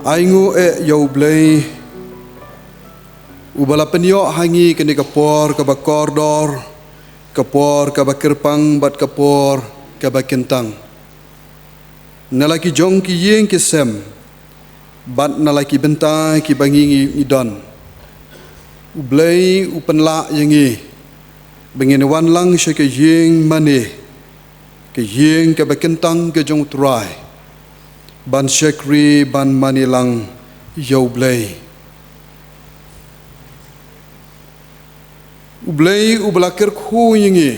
Aingu yau blay ubala penyo hangi kini kapor kaba kordor kapor kaba kerpang bat kapor kaba kentang nalaki jong ki yeng ki sem bat nalaki bentai ki bangi idon ublay upenla yengi bengene wan lang she ke yeng mane ke yeng kaba kentang ke jong trai ban shekri ban manilang yau blay ublay ubala kerku yingi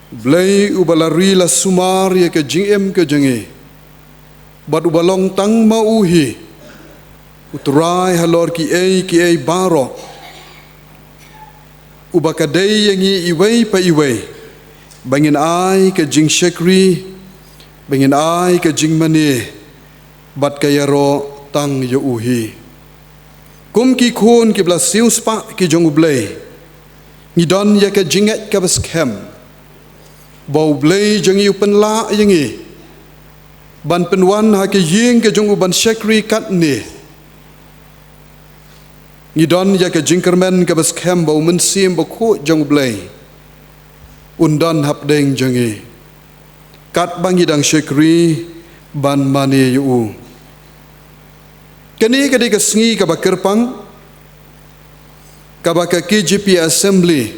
blay ubala rila sumar ye ke jingem ke jengi bad ubalong tang mauhi utrai halor ki ei baro ubakadei yangi iwei pa iwei bangin ai ke jing shekri bangin ai ke jing mani bat kaya ro tang yo uhi kum ki khun ki bla siu spa ki jong ublay ni don ya ka jinget ka bas kem bau blay jangi upen la yangi ban penwan ha ke ying ke jong uban shekri kat ni don ya ka jingkermen ka bas kem bau mensim bau khu jong ublay undan hap deng jangi kat bangi dang shekri ban mani yu kani kadi kesngi kaba kerpang kaba ke KGP Assembly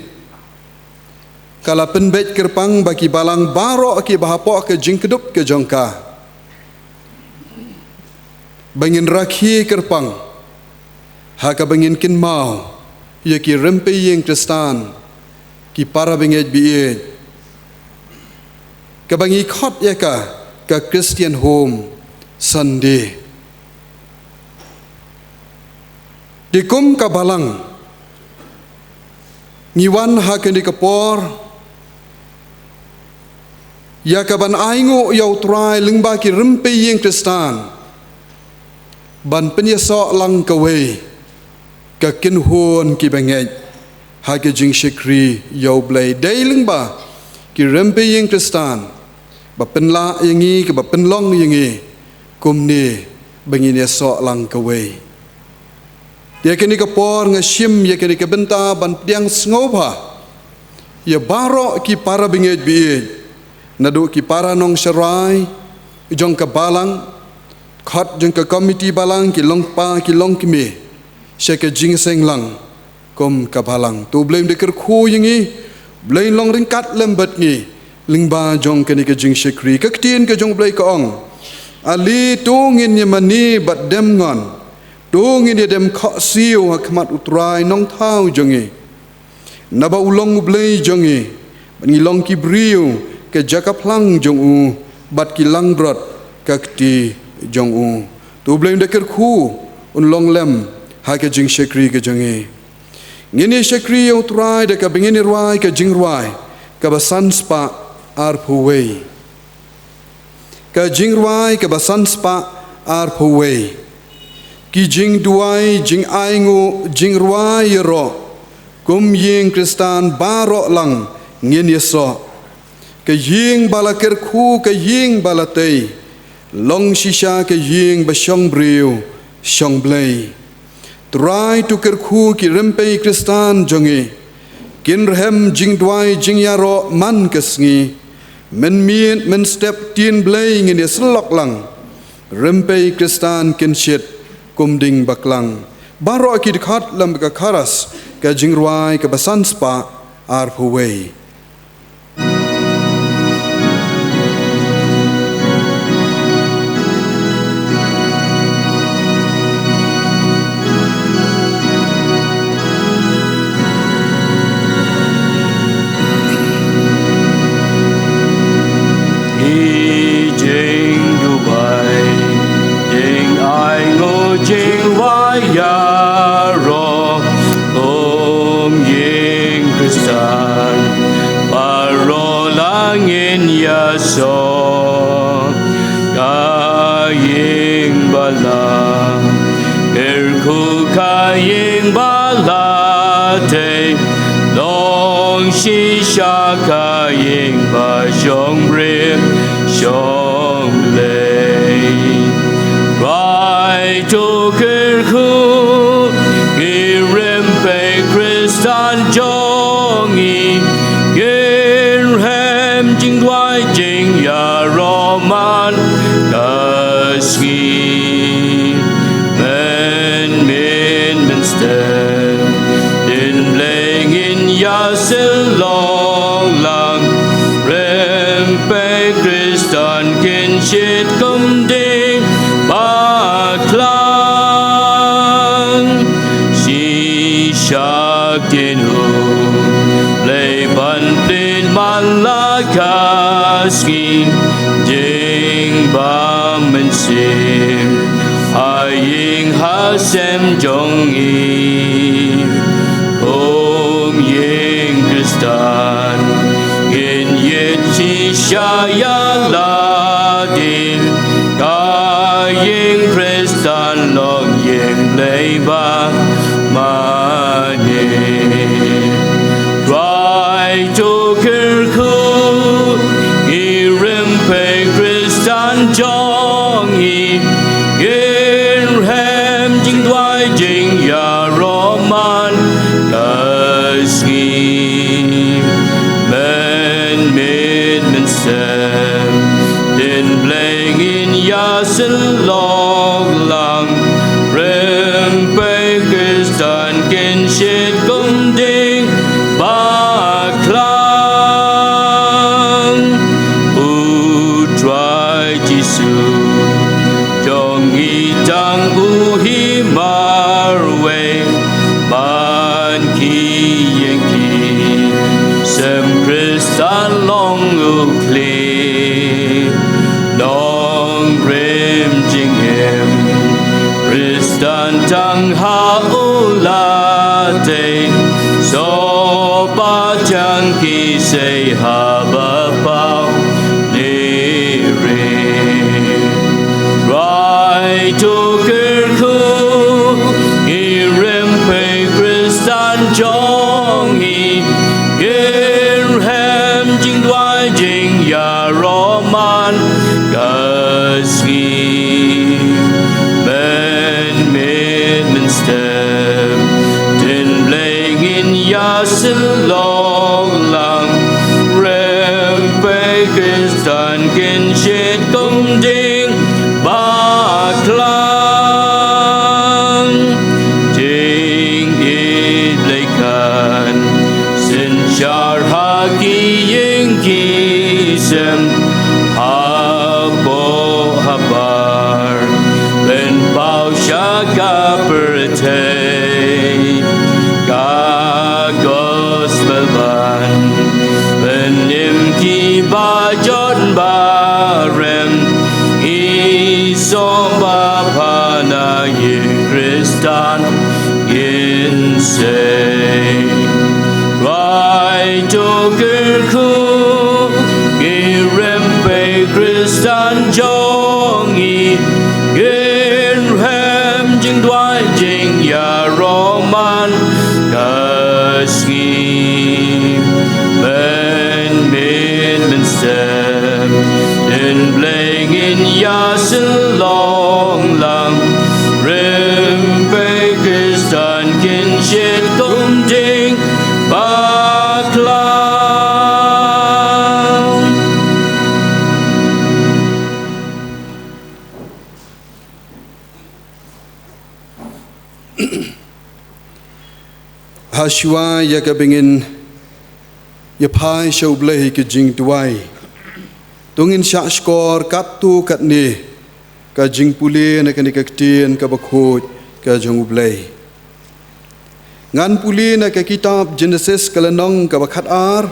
kala penbet kerpang bagi balang baro ki bahapok ke jingkedup ke jongka bangin rakhi kerpang haka bangin kin mau ya ki rempe yeng Kristan ki para benget biye kabangi khot ya ka Christian Home Sunday dikum kabalang ngiwan haken di kapor ya kaban aingu yau trai lingba ki rempe yeng Kristan ban penyesok lang kawei ka kinhun ki benget hake jing shikri yau blay day lingba ki rempe yeng Kristan ba penla yangi ke ba penlong yangi kumni bangin esok lang kawei ya kini kapor ngashim ya kini kebenta ban piang sngoba ya baro ki para bingej biej nadu ki para nong serai jong ka balang khat jong ka komiti balang ki longpa ki longkimi syeke jing seng lang kom ka balang tu blame de ker khu yingi blame long ringkat lembat ngi lingba jong kini ke jing shekri ka ktien ke jong blai ka ong ali tungin ye mani bat dem ngon tungin ye dem kha siu hakmat utrai nong thau jongi naba ulong blai jongi ngi long ki briu ke jakaplang jong u bat ki langbrot ka kti jong u tu blai de ker khu un long lem ha ke jing shekri ke jongi ngini shekri utrai de ka bingini ruai ke jing ruai ka basan spa arpuwei ka jingruai ka basan spa arpuwei ki jing duai jing aingu jingruai ro kum ying Kristan baro lang ngin yeso ka ying balakir khu ka ying balatei long shisha ka ying basyong briu syong blai try to ker khu ki rempe Kristan jongi kin rehem jing duai jing yaro man kesngi men mien men step tien blay ngin slok lang rempe Kristan kin shit kumding baklang baro ki khat lam ka kharas ka jingruai ka basan spa arpuwei roman kasih men sten den blengin ya selong lang rempe kristan kin shit kom ding ba klang si shakin hu lei ban plin malakaskin jing ba men sim Aying hasem jong i Om ying kristan In yet chi shaya ladin Kaying kristan long ying leba mani Try to kirku Irimpe kristan jong i Jing ya roman kasih men sem den blengin ya selong lang rempe kristan ken shit kum ding baklang utrai jisu jong i tang uhi marway ban ki yen ki sem kristan long ukli dong rem jing hem kristan tang ha ulate so pa chang ki say ha ba pao ni re right to Jong i Gerham jing dwai jing ya roman kasih men stem den blengin ya selong lang rempe kristan ken shit kum ding baklang Jar haki ying kisem habo habar ben pau shaka perte gagos melban ben imki bajon barem isom bapana ying kristan yin say Jokerku Girempe kristan jongi Gerham jing dwai jing ya roman kasih men stem den blengin ya selong lang rempe kristan kin shit kum ding Hashwa ya ka bingin ya pai shau blai ke jing tuai tungin sha skor kat tu kat ni ka jing puli na ka ni ka tien ka bakhot ka jong blai ngan puli na ka kitab Genesis kalanong ka bakhat ar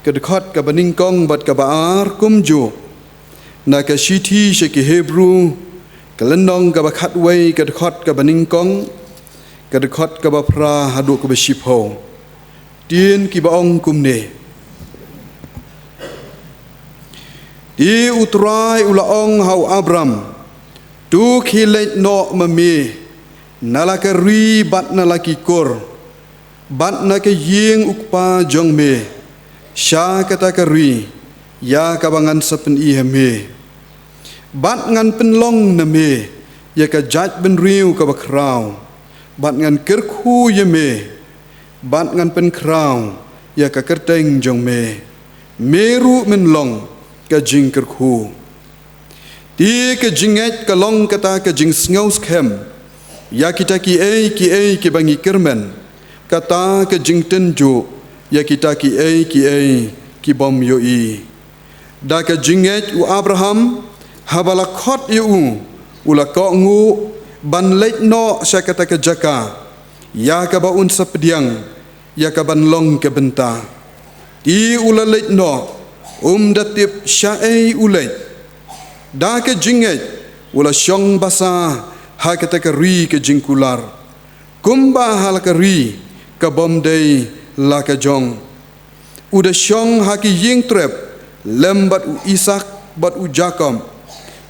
ka dekhot ka baning kong bat ka baar kumju na ka shithi she ki Hebrew kalanong ka bakhat wei ka dekhot ka baning kong kadekot ka bapra hadu ka besipho tien ki baong kumne di utrai ulaong hau Abram tu khilait no mami nalaka ri bat nalaki kor bat na ke ying ukpa jong me sha kata ka ri ya kabangan sapen i heme bat ngan penlong na me ya ka jat ben riu ka bakrau bat ngan kerku ye me bat ngan pen krau ya ka kerteng jong me meru men long ka jing kerku Ti ke jinget ke long kata ke jing sngaus kem. Ya kita ki ki bangi kermen. Kata ke jing tenju. Ya kita ki ki bom yoi. Da ke jinget u Abraham habala khot yu ula ko ngu ban leit no sya kata ke jaka. Ya ka ba un sapdiang. Ya ka ban long ke benta. Ti ula leit no datip sya ulait. Da ke jinget ula syong basa ha kata ke ri ke jingkular. Kumba hal ke ri ke bom dei la ke jong. Uda syong ha ki ying trep lem bat u Isak bat u Jacob.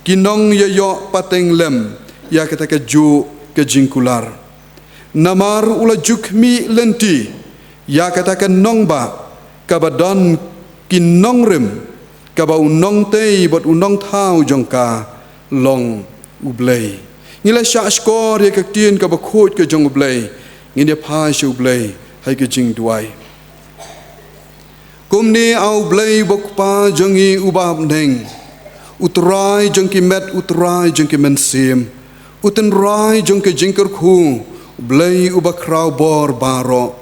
Kinong yo pateng lem ya kata ke ju ke jingkular. Namar ula jukmi lenti ya kata ke nongba kabadon kinong rem kaba unong tei bat unong thau jongka long ublei. Ngila sya skor ya ketien kaba khot ke jong ublei. Ngine pha shu ublei hai ke jing duai. Kumni au blei bokpa jongi ubab neng. Utrai jong ki met utrai jong ki mensim. Uten rai jong ke jingker khu ublei ubakrau bor baro.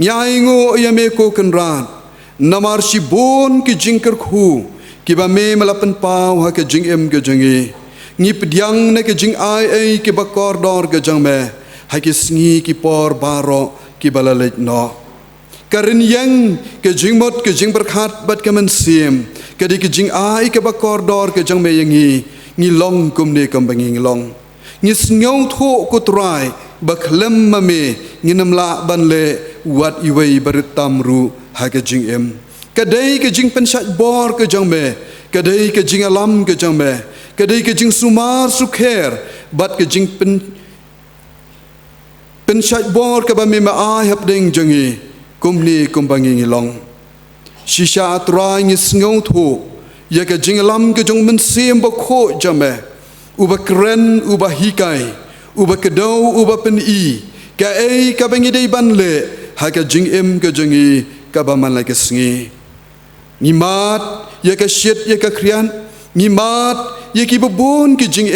Nyai ngo ya me ko kenrat. Namar si bon ki jingker khu ki ba me malapan pau ha ke jing em ke jangi ngi pdiang ne ke jing ai ki ba kor dor ke jang me ha ki sngi ki por baro ki balalek no karin yang ke jing mot ke jing berkhat bat ke men sim ke di ke jing ai ke ba kor dor ke jang me yangi ngi long kum ne kam bangi long ngi sngow tho ko trai ba khlem ma me ngi nam la ban le wat iwei beritam ru ha ke jing em kadai ke jing pensat bor ke jang me kadai ke jing alam ke jang me kadai ke jing sumar sukher bat ke jing pensat bor ke ba me ma ai hap ding jangi kumni kumbangi ngilong shisha atrai ngi sngow tho ya ke jing alam ke jong men sim ba kho jame uba kren uba hikai uba kedau uba pen i ka ka bangi dei ban le ha ke jing em ke jangi kabaman lagi sengi ngimat ya ka shit ya ka krian ngimat ya ki bebun ki jing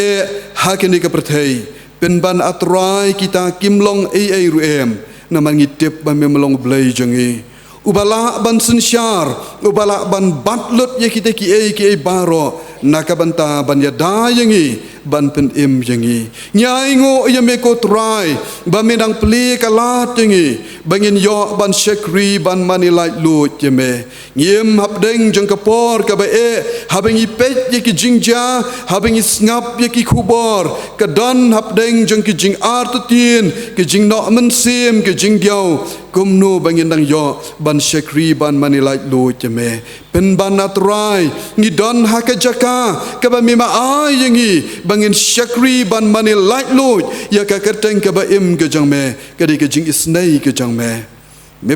ha ke ni ka perthai pen ban atrai kita kimlong ruem naman ngitip ban melong blai jangi ubala ban sensyar ubala ban batlut ya kita ki baro nakabanta ban ya dayangi ban pen im jangi nyai ngo ya me ko trai ba medang pli kalat jangi bangin yo ban shekri ban manilai lut jeme ngiem hap deng jang kapor ka ba habengi pet ye ki jingja habengi snap ye ki khubor ka don hap deng jang ki jing artutin ki jing no men sim ki jing diao kumno bangin dang yo ban shekri ban manilai lut jeme pen ban atrai ngi don hakajaka ka ba mima ai yangi bangin shekri ban manilai lut ya ka kerteng ka ba im ke jang me ka di ke jing isnai ke jang me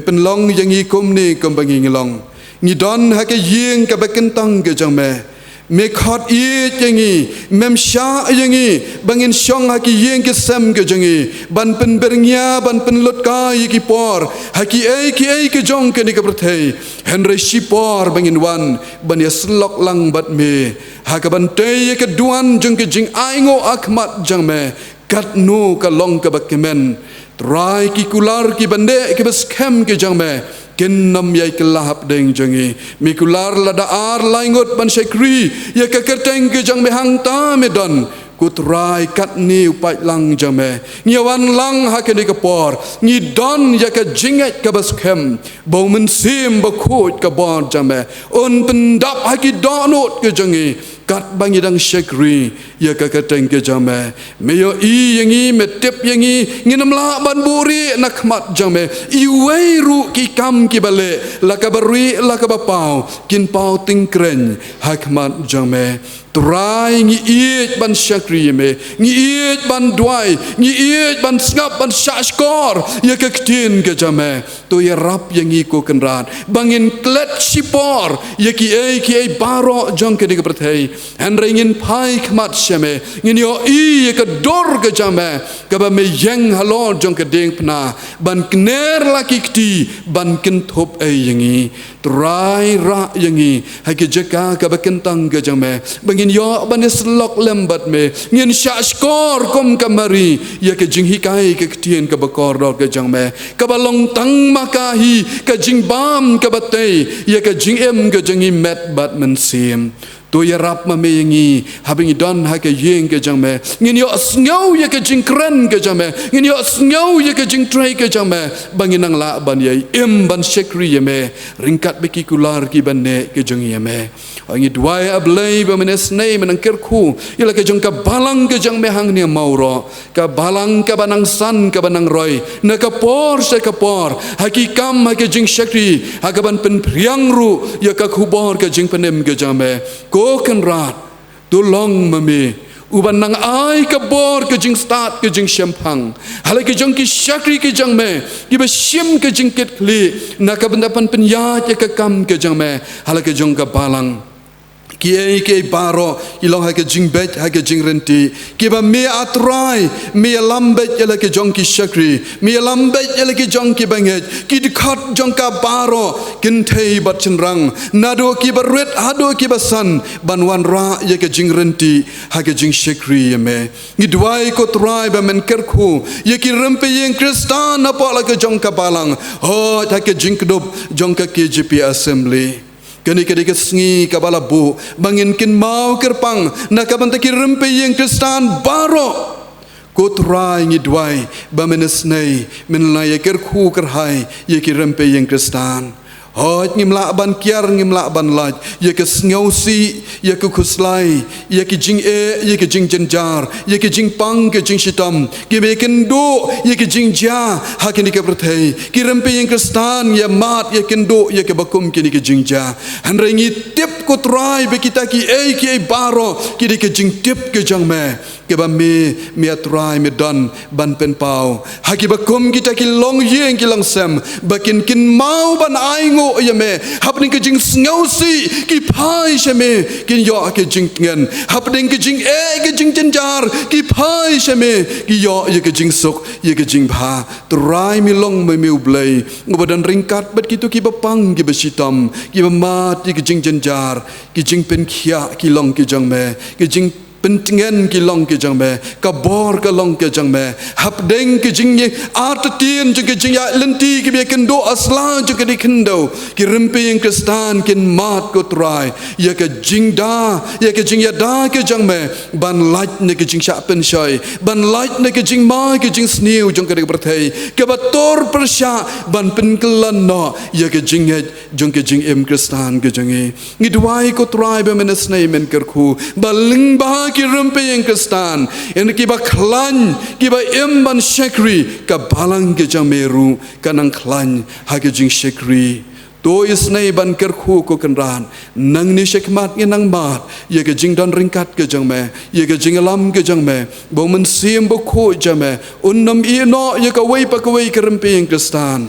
pen long yang i kum ni kum bangi ngilong ngi don ha ke ying ka ba kentang ke jang me khot i jengi mem sha jengi bangin shong ha ki ying ke sem ke jengi ban pen bernya ban pen lot ka i ki por ha ki ke jong ke ni ka prathei henry shipor bangin wan ban ya slok lang bat me ha ka ban te ke duan jong ke jing ai ngo akmat jang me kat nu ka long ka ba kemen trai ki kular ki bande ki bas kem ke jang me ken nam yai ke lahap deng jangi mi kular lada ar laingot ban shekri ya ka kerteng ke jang me hang ta me don kutrai kat ni upai lang jame nyawan lang ha ke ni ka por ni don ya ka jinget ka bas kem bau men sim ba khot ka bon jame on pendap ha ki donot ke jangi kat bangi dang shekri ya ka kateng ke jame me yo i yangi me tip yangi nginam la ban buri nakmat jame i weiru ki kam ki bale la ka bari la ka bapau kin pau ting kren hakmat jame trai ngi iet ban shekri me ngi iet ban duai ngi iet ban ngap ban shashkor ya ka ktin ke jame to ya rap yangi ko kenrat bangin klet sipor ya ki baro jong ke de prathei henringin pai khmat sheme ngin yo i ka dor ke jame ka ba me yang halor jong ke ding pna ban kner la kiti ban kin thop yangi trai ra yangi ha ke jaka ka ba kentang ke jame bangin ngin yo banes lok lembat me ngin sya skor kom kamari ya ke jing hikai ke tien ke bakor dor ke jang me ke balong tang makahi ke jing bam ke batei ya ke jing em ke jing met bat men sim to ya rap ma me ngi habing don ha ke yeng ke jang me ngin yo sngow ya ke jing kren ke jang me ngin yo sngow ya ke jing trai ke jang me bangin nang la ban ye em ban sekri ye me ringkat beki kular ki ban ne ke jang ye me ngi dwai ablay ba menes nei menang kerku ila ke jang ka balang ke jang me hang ne mauro ka balang ka banang san ka banang roy na ka por se ka por hakikam ha ke jing sekri ha ka ban pen priang ru ya ka khubor ke jing penem ke jang me ko kan rat tulong mami uban nang ai ka bor ke jing start ke jing shempang hala ke jang ki shakri ke jang me ki ba shim ke jing ket kli na ka bendapan penya ke kam ke jang me hala ke jang ka balang ki ke baro ilong ha ke jing bet ha ke jing renti ki ba me atrai me lambet ela ke jong ki shakri me lambet ela ke jong ki banget ki dikhat jong ka baro kin thei bat chenrang nado ki ba ret hado ki ba san banwan ra ye ke jing renti ha ke jing shakri me ni dwai ko trai ba men kerku ye ki rempe yeng kristan apa la ke jong ka balang ho ha ke jing kdop jong ka KGP assembly kani kadi kesngi kabala bu bangin kin mau kerpang na kabanta ki rempe yang kristan baro kotrai ngi dwai ba menesnei menlaya kerku kerhai ye ki rempe yang kristan hot ngimla ban kiar ngimla ban laj ye ke sngosi ye ke khuslai ye ke jing ye ke jing jenjar ye ke jing pang ke jing shitam ki be ken do ye ke jing ja ha ke ni ke prathei ki rempe yang kristan ye mat ye ken do ye ke bakum ki ni ke jing ja han rengi tip ko trai be kita ki baro ki ni ke jing tip ke jang me ke ba me atrai me dan ban pen pau ha ki bakum kita ki long yeng ki lang sem bakin kin mau ban ai ya me hapning ke jing sngosi ki phai sheme kin yo ke jing ngen hapning ke jing ke jing jenjar ki phai sheme ki yo ye ke jing sok ye ke jing bha trai mi long me ublei ngobadan ringkat bet kitu ki bapang ki besitam ki mat ki jing jenjar ki jing pen khia ki long ki jang me ki jing pentingan ki long ke jang me ka bor ka long ke jang me hap deng ke jing ye at tien jeng ke jing ya lenti ki be ken do asla jeng ke dikendo ki rempe yang kristan kin mat ko trai ye ke jing da ye ke jing ya da ke jang me ban lait ne ke jing sha pen shoi ban lait ne ke jing ma ke jing sniu jeng ke berthei ke bator persha ban pen kelan no ye ke jing ye jeng ke jing em kristan ke jeng ngi dwai ko trai be menes nei men kerku baling ba ki rempe yang kristan en ki ba klan ki ba emban shekri ka balang ke jameru kanang klan ha ke jing shekri to isnai ban kerku ko kanran nang ni shekmat ngi nang mat ye ke jing don ringkat ke jang me ye ke jing lam ke jang me bo men sim bo ko jame unnam i no ye ka wei pa ka wei ke rempe yang kristan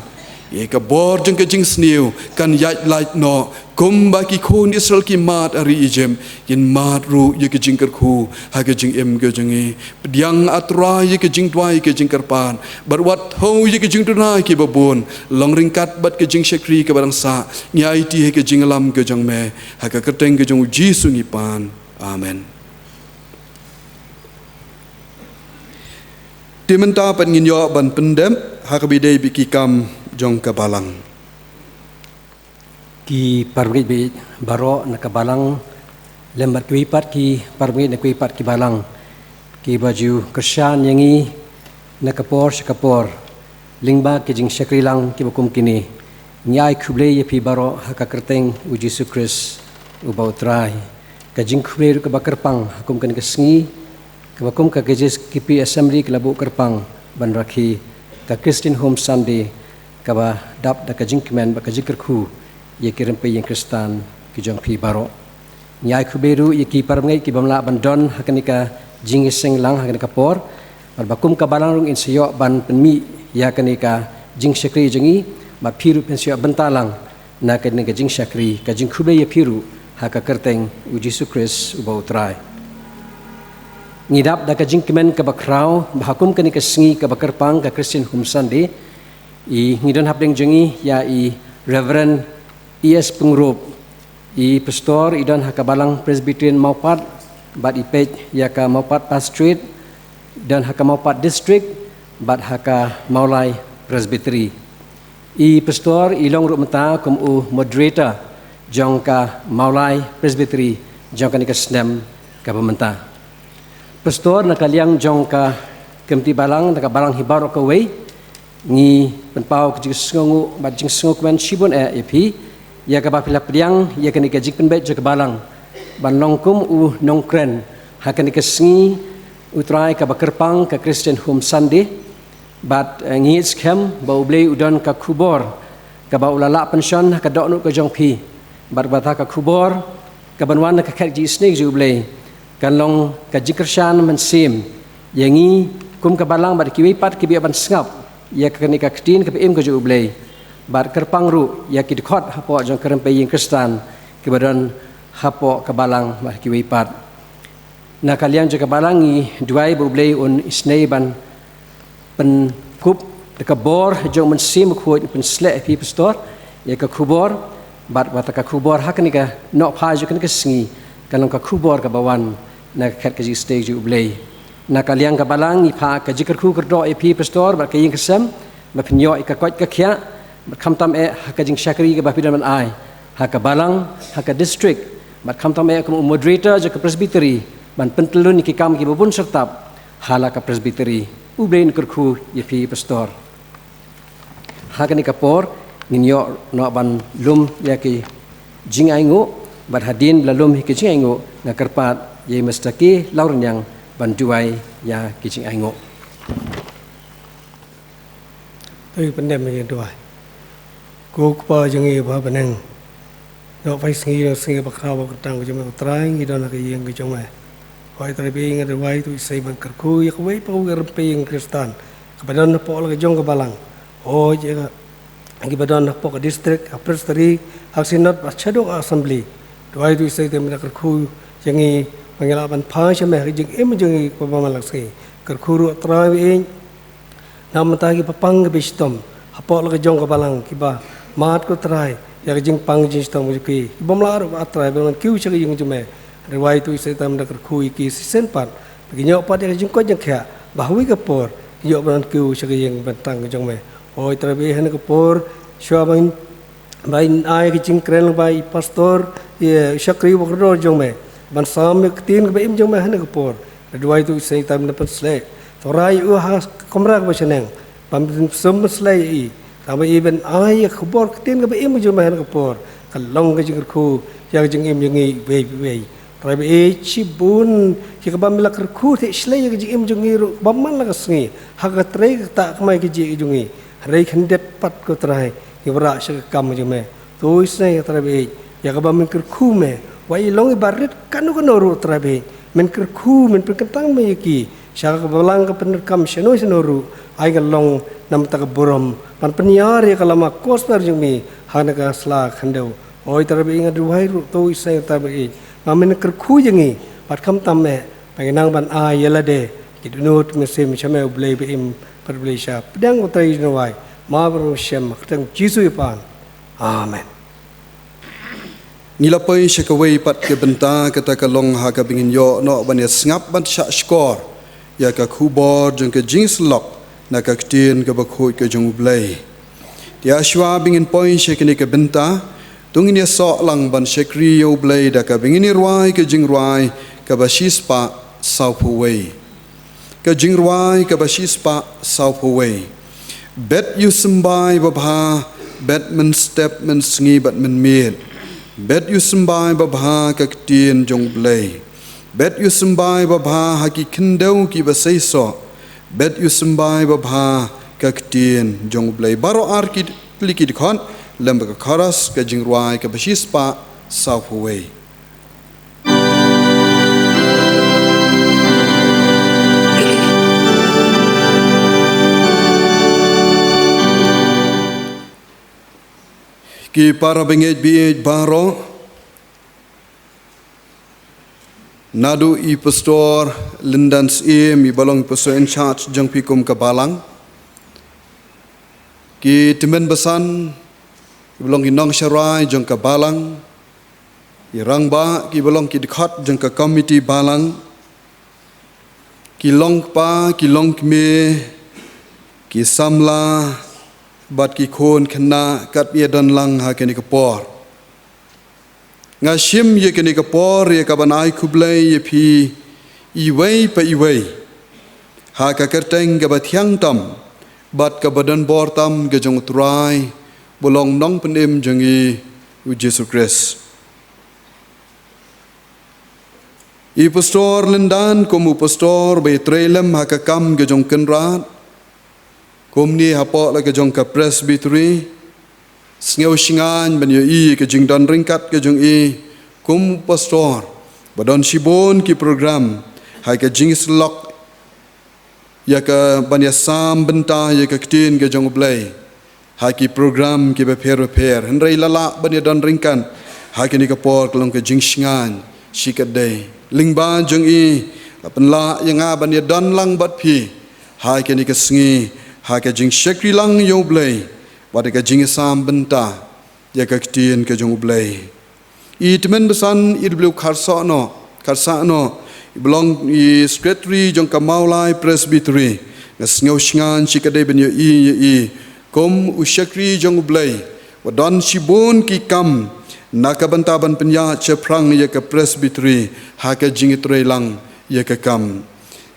ye ka bor jeng ke jing sniu kan yat light no kum baki kun Israel ki mat ari ijem yin mat ru ye ke jing kerku ha ke jing em ke jingi pediang atra ye ke jing twai ke jing kerpan barwat ho ye ke jing tunai ki babun long ringkat bat ke jing shekri ke barang sa nyai ti he ke jing lam ke jang me ha ka keteng ke jing jisu ngi pan amen timenta pan ngin yo ban pendem ha ka bidei biki kam jong ka balang ki parmit bi baro nakabalang lembat kuipat ki parmit na kuipat ki balang ki baju kersyan yangi nakapor sakapor lingba ki jing sakrilang ki bakum kini nyai kuble ye pi baro hakakerteng u Yesus Kristus u bautrai ka jing kuble ka bakerpang hakum kan kesngi ka bakum ka gejes ki pi assembly ki labu kerpang ban rakhi ka Christian Home Sunday ka ba dap da ka jing kemen ba ka jikir khu ye kirempe yang kristan ki jong pi baro nyai kuberu ye ki parngai ki bamla bandon hakanika jing seng lang hakanika por bar bakum ka balang rung insyo ban penmi ya kanika jing shakri jingi ma piru pensyo bentalang na kanika jing shakri ka jing kube ye piru haka kerteng u Yesus Kristus u bautrai ngidap da ka jing kemen ka bakrau bahakum kanika sngi ka bakerpang ka Christian Home Sunday i ngidon hapdeng jingi ya i Reverend IS Pengurup I pastor idan hakabalang Presbyterian Maupat bat ipej yaka Maupat Pastorate dan haka Maupat District bat haka Maulai Presbytery. I pastor ilong ru mata kum moderator jongka Maulai Presbytery jongka ni kesnem ka pementa. Pastor nakaliang jongka kemti balang naka balang hibar ka wei ni penpau ke sengu bat jing sengu kmen shibun epi ya ka bapila priang ya kan ka jik penbet jok balang ban longkum nongkren hakan ka sengi utrai ka bakerpang ka Christian Home Sunday bat ngis kem bau blei udon ka kubor ka bau lala pension ka doknu ka jongpi bat bata ka kubor ka banwan ka khat ji snake ju blei kan long ka jikershan mensim yangi kum ka balang bat kiwi pat kibi ban sngap ya kani ka ktin ka pem ka ju blei bar kerpang ru ya ki khot hapo jong kerempe ying kristan ki badan hapo ka balang bar ki wipat na kalian juga balangi duai bu blei un isnei ban pen kup de ka bor jong men sim ko pen sle pi pastor ya ka kubor bar bata ka kubor hakani ka no pha ju kan ka sngi kan ka kubor ka bawan na khat ka ji stage ju blei na kaliang ka balang ipha ka jikar khu kerdo ep pastor ba kaying kesem ba pnyo ka kot ka khya ba khamtam ka jing shakri ka ba pidan man ai ha ka balang ha ka district ba khamtam ka moderator ja ka presbytery ban pentelun ki kam ki bubun sertap hala ka presbytery ublein ker khu ep pastor ha ka ni ka por ninyo no ban lum ya ki jing aingo ba hadin lalum ki jing aingo na kerpat ye mestaki lauren yang bantuai ya kicing aingo. Tôi vấn đề mình đuổi. Cô bao nhiêu người bao bên anh, nó phải sinh bậc khao bậc trăng của chúng mình trai như đó là cái gì cái chúng mình. Hỏi tại vì người đuổi tôi xây bằng cờ khôi, cái vậy bao cái rempeyeng Kristen, cái bên đó nó bỏ cái trong cái balang. Oh chứ cái bên đó nó bỏ cái district, cái presbytery, cái synod, cái shadow assembly. Đuổi tôi xây thêm cái khôi, yang ini pengalaman pasca mereka jeng jeng pemahaman laksai kerkuru terawih ini nama tadi papang kebistom apa lagi jong kebalang kiba mat ko terai ya jeng pang jistom juki kiba melar atrai dengan kiu cakap jeng cuma riwayat itu saya tahu mereka kerkui ki season part begini apa dia jeng kau jeng kaya bahawi kepor yo dengan kiu cakap jeng bentang jeng me oh terawih hendak kepor syuabain bain ai jeng keren bayi pastor ya syakri waktu jeng me ban sampai ketin ke baim jong mah nak por dua itu saya tam dapat selek torai has kamera ke seneng pam sem selek i sampai even ai khobor ketin ke baim jong mah nak por kalong ke jeng khu yang jeng im jeng i we torai be cibun ki ke bam lak khu te selek ke jeng im jong i bam man lak sngi hak tre tak mai ke jeng jong i rei khandet pat ko trai ki bra syak kam jong mah toi sai torai be ya ke bam ke khu me wai long ibarat kanu kanoru terabe men kerku men perkentang meyaki syaka balang ke penerkam senoru ai long nam tak borom pan penyiar ya kalama kosper jumi hanaka sla khandau oi terabe ingat duhai ru to isai terabe mamen kerku jengi pat kam tamme pengenang ban ai yalade kidunut mesim chame ublei beim perbleisha pedang utrai nawai ma bro shem ketang jisu pan amen. Nilapay siya kaway pat kebenta kata kalong ha kabingin yo no banya sngap ban sya skor ya ka kubor jeng ke jings lok na ka ktin ka bakhoy ka jeng ublay dia shwa bingin poin siya kini kebenta tungin ya so lang ban shekri yo ublay da ka bingin ruai ka jeng ruai ka bashispa saupuway ka jeng ruai ka bashispa saupuway bet you sembay babha bet men step men sngi bat men miet bet yu sembai babha ka ktin jong blai bet yu sembai babha ha ki kindau ki basai so bet yu sembai babha ka ktin jong blai baro ar ki likid khon lamba ka kharas ka jingruai ka bashispa sauhuwei ki para bengej biej baro nadu i pastor lindans mi balong pastor in charge jang pikum kabalang ki timen basan balong inong syarai jang kabalang irang ba ki belong ki dekat jeng ke komiti balang ki long pa ki long me ki samla bat ki khon khna kat ye dan lang ha ke ni kapor nga shim ye ke ni kapor ye ka banai kublai ye phi i wei pa i wei ha ka kerteng ka bathyang tam bat ka badan bor tam ge jong trai bolong nong penem jeng i Jesus Christ. I pastor lendan komu pastor be trelem hakakam ke jong kenrat kom ni hapo la ke jong ka presbytery sngew shingan ben i ke jing dan ringkat ke jong i kom pastor badon shibon ki program ha ke jing slok ya ka banya sam benta ya ka ktin ke jong blai haki program ki beper hendrai lala bani dan ringkan haki ni kapor kelong ke jingsngan sikat dei lingba jeng i lapen la yang bani dan lang bat phi haki ni ke sngi haki jing shekri lang yo blai wada ke jing sam benta ya ka ktien ke jong blai i temen besan i blu kharsa no belong i secretary jong ka maulai presbytery ngasngau shngan sikat dei ben yo i kom usyakri jong blai wadon shibun ki kam nakabantaban penya cheprang ya ka presbytery ha ka jingitre lang ya ka kam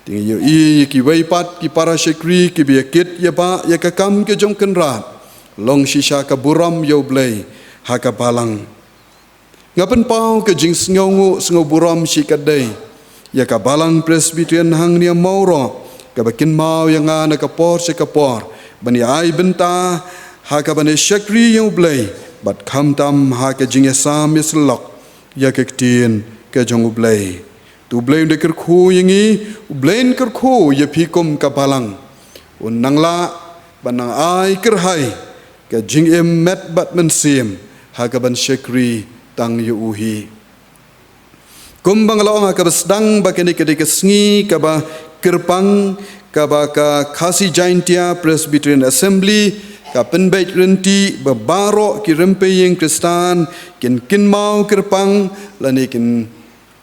ting yo i ki weipat ki para syakri ki biakit ya ba ya ka kam ke jong kenrat long shisha ka buram yo blai ha ka balang ngapen pau ke jing sngo buram sikadai ya ka balang presbyterian hang nia mauro ka bakin mau yang ana ka por se ka por bani ai benta ha ka bani syakri yang blai bat kham tam ha ka jing sam islok ya ka tin ka jong blai tu blai de ker khu yingi blain ker khu ya phi kom ka balang un nangla banang ai ker hai ka jing em met bat men sim ha ka ban syakri tang yu uhi kum banglo ha ka basdang ba ke ke sngi ka ba kerpang kabaka khasi jaintia Presbyterian Assembly ka penbait renti babaro ki rempeyeng Kristan kin mau kerpang lani kin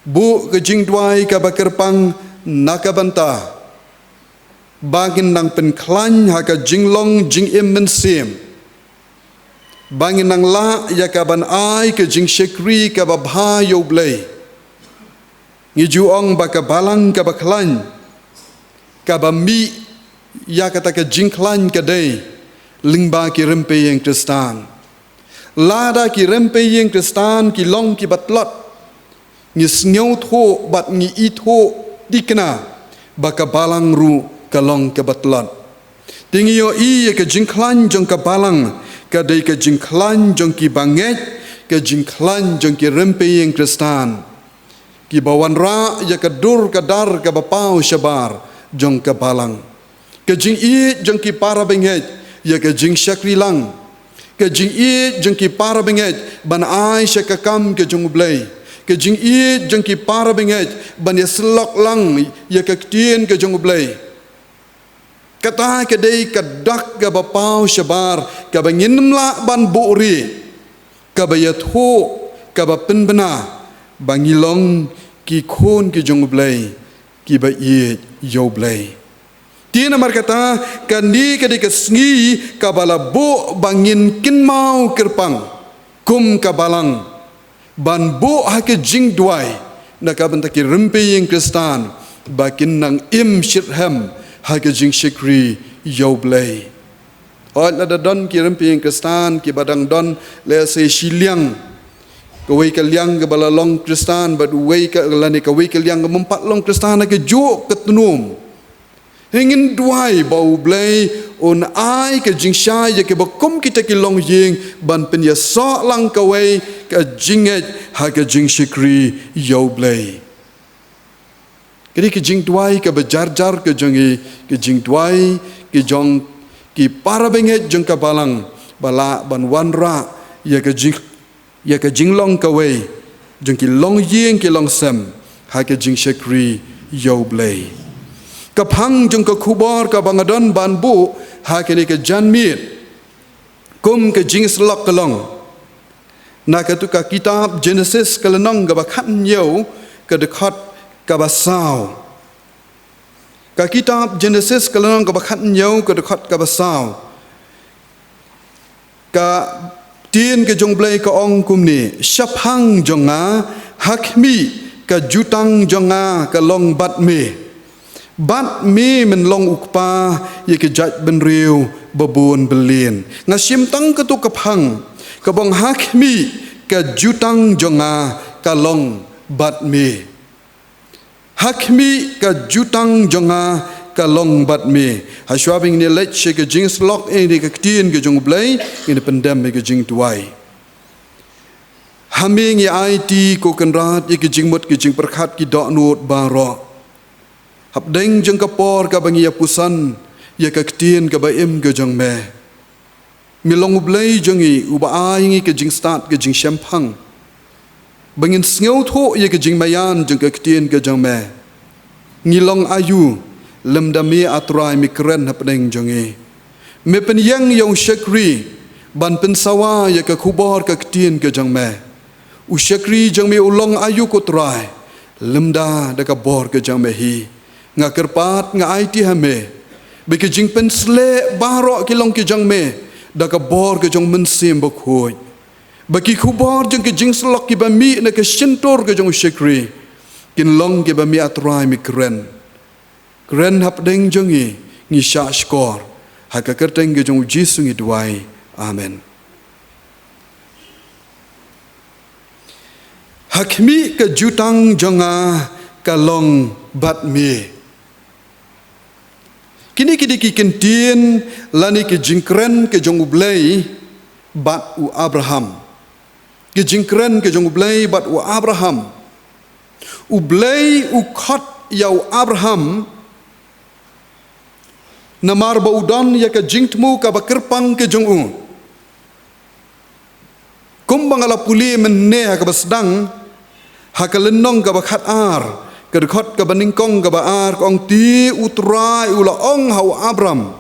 bu ke jingdwai ka bakerpang nakabanta bagin nang penklan ha ka jinglong jing emmen sim bangin nang la ya ka ban ai ke jing shekri ka babha yo blai ngijuong ba ka balang ka baklan kabami ya kata ke jingklan kadai lingba ki rempe yang Kristan lada ki rempe yang Kristan ki long ki batlot ngi sneu tho bat ngi itho dikna baka balang ru kalong ke batlot tingi yo i ke jingklan jong ka balang kadai ke jingklan jong ki banget ke jingklan jong ki rempe yang Kristan ki bawan ra ya ka dur kadar ka bapau syabar jong ka balang ke jing i jong ki para benget ya ke jing syakri lang ke jing i jong ki para benget ban ai syaka kam ke jong blai ke jing i jong ki para benget ban ya slok lang ya ke tien ke jong blai kata ke dei ka dak ka bapau syabar ka bangin la ban buri ka bayat ho ka ba penbena bangilong ki khon ke jong blai ki ba i yo blai tiana markata kandi kadi kesngi kabala bo bangin kin mau kerpang kum kabalang ban bo hake jing duai nakabanta ki rempe yang Kristan bakin nang im shirham hake jing shikri yo blai ot la don ki rempe yang Kristan ki badang don le se shiliang kawai kaliang ke balalong Kristan bad wei ke lani kawai kaliang ke mempat long Kristan ke juk ke tunum ingin duai bau blai on ai ke jingsha ye ke bakum kita ki long ying ban pen ya so lang kawai ke jinget ha ke jing shikri yo blai kedi ke jing duai ke bejar-jar ke jongi ke jing duai ke jong ki para benget jong ka balang bala ban wanra ye ke jing ya ke jinglong kawai jong ki long ying ki long sem ha ke jing shekri yo blai kapang jong ka khubor ka bangadon banbu ha ke ni ke janmit kum ke jing slok kalong Na katu ka kitab Genesis kalenong ka bakhat yo ka dekat ka basau. Ka kitab Genesis kalenong ka bakhat yo ka dekat ka basau. Ka tien ke jong blai ka ong kumni shaphang jonga hakmi ka jutang jonga ka long bat me men long ukpa ye ke jat ben riu babun belin nga sim tang ka tu kaphang ka bong hakmi ka jutang jonga ka long bat me hakmi ka jutang jonga ka long bat me haswabing ni lech ke jings lok ni ka tien ke jong blai ni pendam ke jing tuai haming ya IT ko kenrat ye ke jingmut ke jing perkhat ki dok nut baro habdeng jeng kapor ka bangi pusan ye ka tien ka baim ke jong me milong blai jongi uba ai ke jing start ke jing shampang bangin sngew tho ye ke jing mayan jeng ka tien ke jong me ngilong ayu lemdami atrai mikren hapdeng jongi me pen yang yong shakri ban pen sawa ye ka khubor ka tien ke jong me u shakri jong me ulong ayu ko trai lemda da ka bor ke jong me hi nga kerpat nga IT hame be ke jing pen sle baro ki long ke jong me da ka bor ke jong men sim bo khoi baki khubor jong ke jing slok ki ba mi na ke shintor ke jong shakri kin long ke ba mi atrai mikren keren hapdeng jongi ngi sha skor haka kerteng ge jong jisu ngi duai amen hakmi ke jutang jonga kalong bat me kini ki kentien lani ke jingkren ke jong ublei bat u Abraham ke jingkren ke jong ublei bat u Abraham ublei u khot yau Abraham namar ba udon ya ka jingtmu ka bakerpang ke jongu kumbang ala puli menne ha ka basdang ha ka lenong ka bakhat ar ka dekhot ka baningkong ka baar kong ti utrai ula ong hau Abram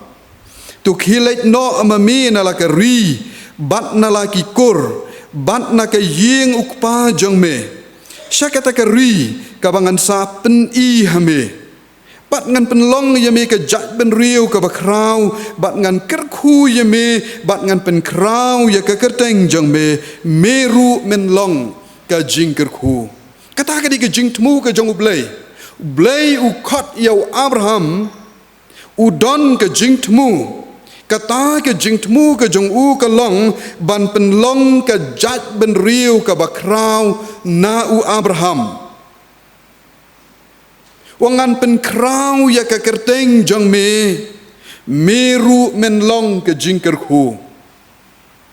tu khilet no amami na la ka ri bat na la ki kur bat na ka ying ukpa jongme syakata ka ri ka bangan sa pen I hame bat ngan penlong yame ka jat ben riu ka bakrau bat ngan kerkhu yame bat ngan pen krau ya ka kerteng jong me meru menlong ka jing kerkhu kata ka di ka jing tmu ka jong ublei u khot yau Abraham udon ka jing tmu kata ka jing tmu ka jong u ka long ban penlong ka jat ben riu ka bakrau na u Abraham wangan pen krau ya ka kerteng jong me meru menlong ke jingker khu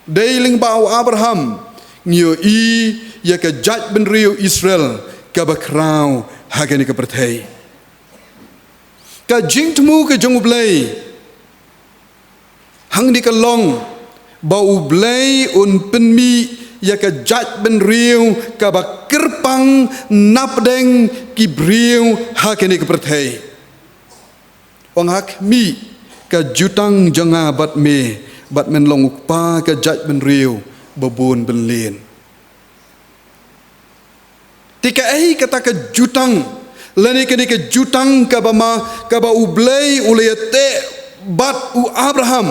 deiling bau Abraham ngio I ya ka jat ben riu Israel ka ba krau hagani ka perthei ka jingtmu ke jong ublei hang di ka long bau ublei un pen mi ya ka jat ben riu ka ba kerpang napdeng ki briu hakene ke perthei ong hak mi ka jutang jonga bat men long ukpa ka jat ben riu babun ben lin tika ai kata ka jutang lani ke jutang ka ba ublei ulayate bat u Abraham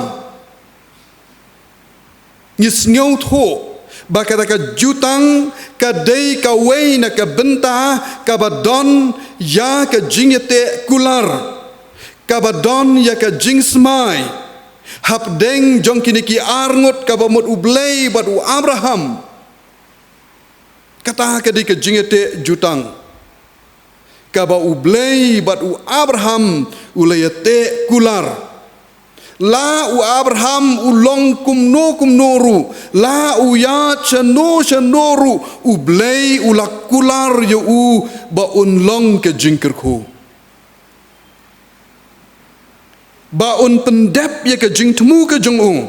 nisnyau tho bakata ka jutang ka dei ka wei na ka benta ka badon ya ka jingete kular ka badon ya ka jingsmai hapdeng jong kini ki arngot ka bamot ublei bat u Abraham kata ka dei ka jingete jutang ka ba ublei bat u Abraham ulayate kular la u Abraham ulong kumnoru la u ya chanoru ublei ulakular yo u ba unlong ke jingkerku ba un pendep ya ke jingtmu ke jongu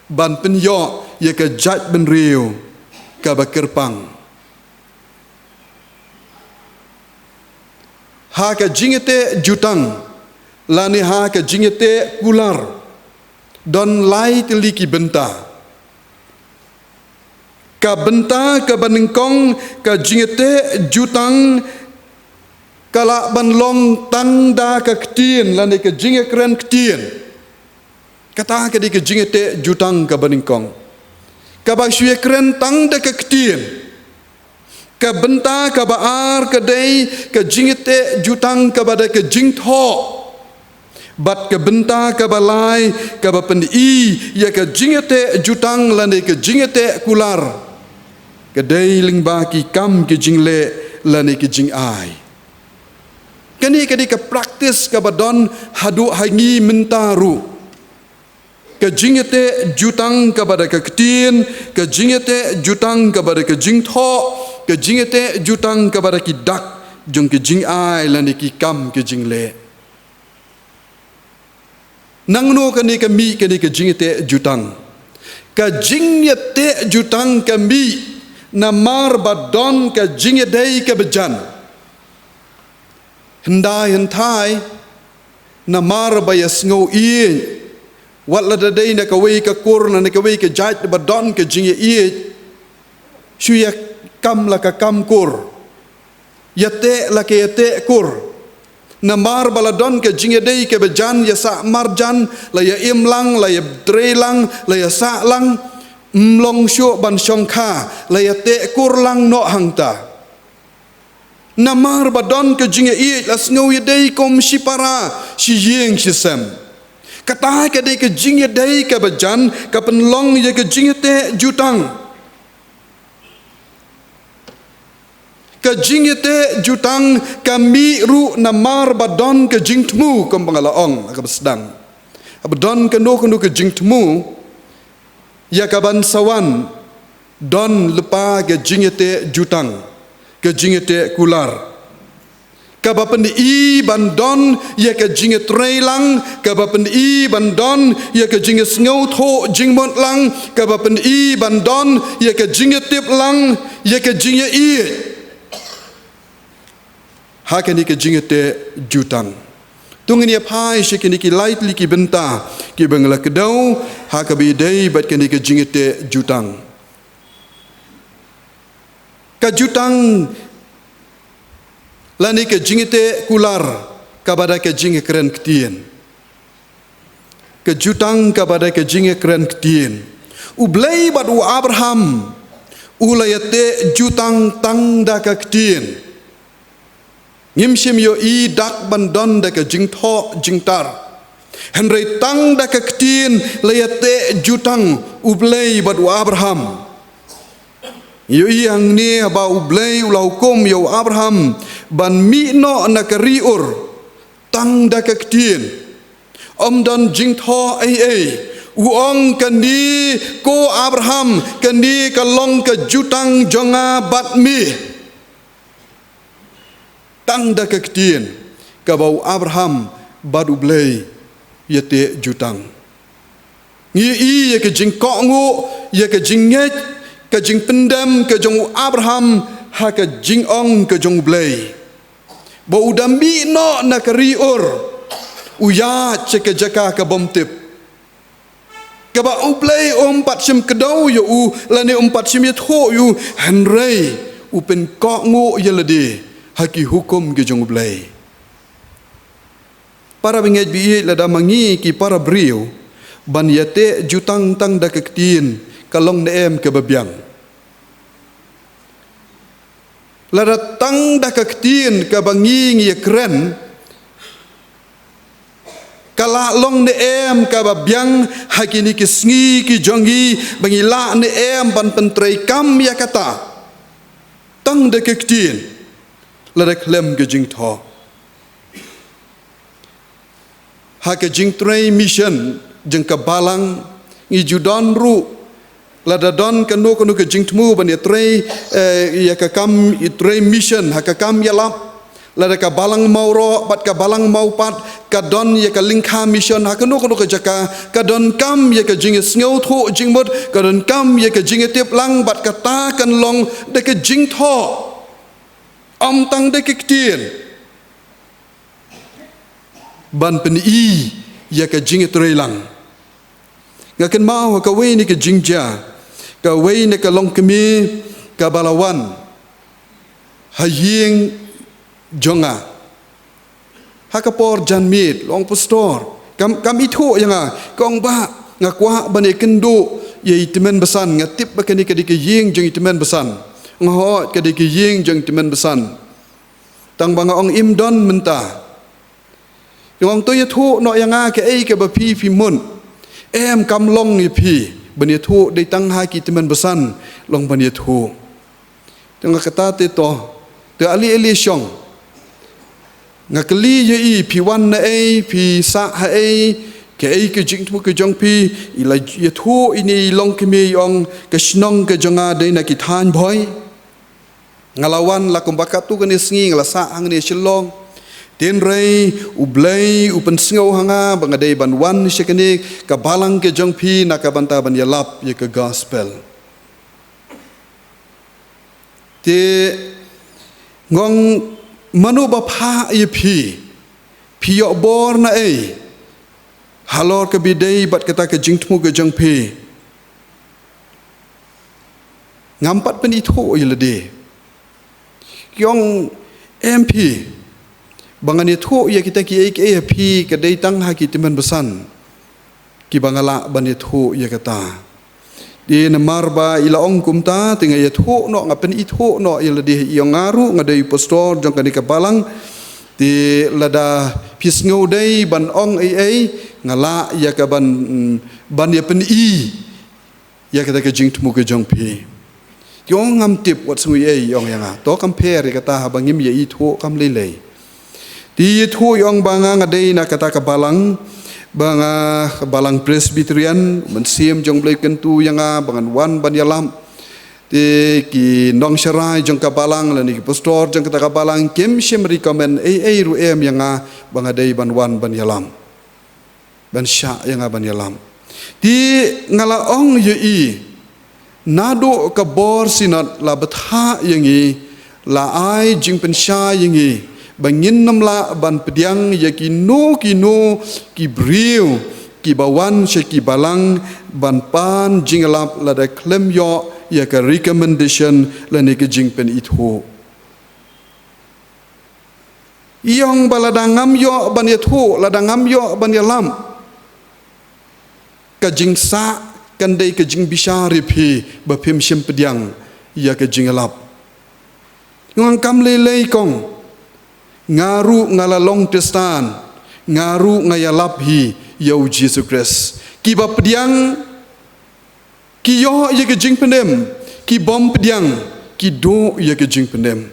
ban penyo ya ke jat ben riu ka ba kerpang ha ka jingete jutang lani ha ka jingete kular don lai teliki benta ka benta ka banengkong ka jingete jutang kala ban long tanda ka ktien lan ka jinge kren ktien kata ka di ka jingete jutang ka banengkong ka ba shue kren tang da ka ktien ka benta ka baar ka dei ka jingete jutang ka bada ka jingtho bat ka benta ka balai ka ba pendi ya ka jingete jutang lan ka jingete kular ka dei lingba ki kam ki jingle lan ki jing ai kani kadi ka praktis ka badon hadu hangi mentaru ka jingete jutang ka bada ka ktien ka jingete jutang ka bada ka jingtho ka jingete jutang ka bada ki dak jong ki jing ai lan ki kam ki jingle nangno kani ka mi kani ka jingete jutang ka jingete jutang ka mi namar badon ka jingedei ka bejan hendai hentai namar bayas ngau i wala dadai na kawai ka kur na kawai ka jait badon ka jinge i shuya kam la ka kam kur yate la ka yate kur namar baladon ka jinge dei ka bejan ya sa marjan la ya imlang la ya drelang la ya sa lang mlong syo ban shongkha la ya te kur lang no hangta namar badon ke jinge i las ngau ye dei kom shipara shi yeng shisem kata ke dei ke jinge dei ke bajan ka penlong ye ke jinge te jutang ke jinge te jutang kami ru namar badon ke jingtmu kom pangalaong ka besdang abadon ke no ke jingtmu ya ka ban sawan don lepa ke jinge te jutang ke jingete kular ka bapen i bandon ya ke jinget reilang ka bapen i bandon ya ke jinget ngau tho jingmot lang ka bapen i bandon ya ke jinget tip lang ya ke jinge i ha ke ni ke jingete jutang tungni pai she ke ni ki lightly ki benta ki bengla kedau ha ka bi dei bat ke ni ke jingete jutang kajutang lani ke jingete kular kabada ke jinge keren ktien kajutang kabada ke jinge keren ktien ublei badu Abraham ulayate jutang tang da ka ktien ngimshim yo i dak bandon da ka jingtho jingtar henry tang da ka ktien layate jutang ublei badu Abraham yo yang ni ba ublei ulau kom yo Abraham ban mi no na kariur tang da ka ktien om dan jing tho ai uong kandi ko Abraham kandi kalong ka jutang jonga bat mi tang da ka ktien ka bau Abraham bad ublei yete jutang ngi i ye ka jing ko ngo ye ka jing nge ka jing pendam ka jong Abraham ha ka jing ong ka jong blei bo udambi no na kariur uya ceka jaka ka bomtip ka ba ublei pat sim kedau yo u lane pat sim ye tho yu hanrei u pen ko ngo yelade haki hukum ke jong blei para bengej bi la da mangi ki para brio ban yate jutang tang da kektien kalong neem ke babiang lada tang da kektien ka bangi ngi kren kala long neem ka babiang hakini ki sngi ki jongi bangi la neem ban pentrei kam ya kata tang da kektien lada klem ke jing tho ha ke jing trei mission jeng ka balang ngi judon ru lada don kanu ke jingtmu ban yetrei ya ka kam itrei mission ha ka kam yalap lada ka balang mauro bat ka balang mau pat ka don ya ka lingkha mission ha kanu ke jaka ka don kam ya ka jing sngo tho jingmot ka don kam ya ka jing tip lang bat ka ta kan long de ka jing tho am tang de ka ktien ban pen i ya ka jing trei lang ngaken mau ka we ni ka jingja ka wei ne ka long kemi ka balawan haying jonga hakapor janmit long pastor kam itu yang kong ba ngakwa bane kendo ye itemen besan ngatip bakani ka dikiying jeng itemen besan ngahot ka dikiying jeng itemen besan tang banga ong imdon menta yung to ye thu no yang ke ai ke ba pi mun em kam long ni pi bani thu dei tang ha ki itemen besan long bani thu tang kata te to ali shong ngakli ye i pi wan na ai pi sa ha ai ke ai ke jing thu ke jong pi ila ye thu ini long ke me yong ke snong ke jonga de na ki than boy ngalawan la kumbakat tu kan sngi ngala sa hang ni shlong ten rei ublei upen sngo hanga bangadei ban wan shekani ka balang ke jong pi na ka banta ban yalap ye ke gospel te ngong manu bapa ye pi yo bor na ai halor ke bidei bat kata ke jingtmu ke jong pi ngampat pen itu ye lede kyong MP bangan itu ye kita ki ek pi ke dei tang ha ki timan besan ki bangala ban itu ye kata di namarba ila ong kumta tinga ye thu no ngapen itu no ye lede yong ngaru ngadei pastor jong ka di kabalang di lada pisngau dei ban ong ai ngala ya ka ban ya pen ya kata ke jingtmu ke jong pi yong ngam tip wat sui yong yang to compare kata bangim ye itu kam lelei di itu yong banga ngadei na kata ka balang banga balang presbyterian mensim jong blai kentu yang bangan wan ban yalam ti ki nong sharai jong ka balang lani ki pastor jong kata ka balang kem shem recommend ru em yang banga dei ban wan ban yalam ban sha yang ban yalam ti ngala ong ye i nado ka bor sinat la betha yangi la ai jing pen sha yangi bangin namla ban pediang ya ki no ki briu ki bawan she ki balang ban pan jingalap la da klem yo ya ka recommendation la ne ke jing pen itu yong baladangam yo ban itu ladangam yo ban yalam ka jing sa kan dei ke jing bishari phi ba phim shim pediang ya ke jingalap ngang kam lelei kong ngaru ngalalong testan ngaru ngayalap hi yau Jesus Christ ki ba pediang ki yo ye ke jing pendem ki bom pediang ki do ye ke jing pendem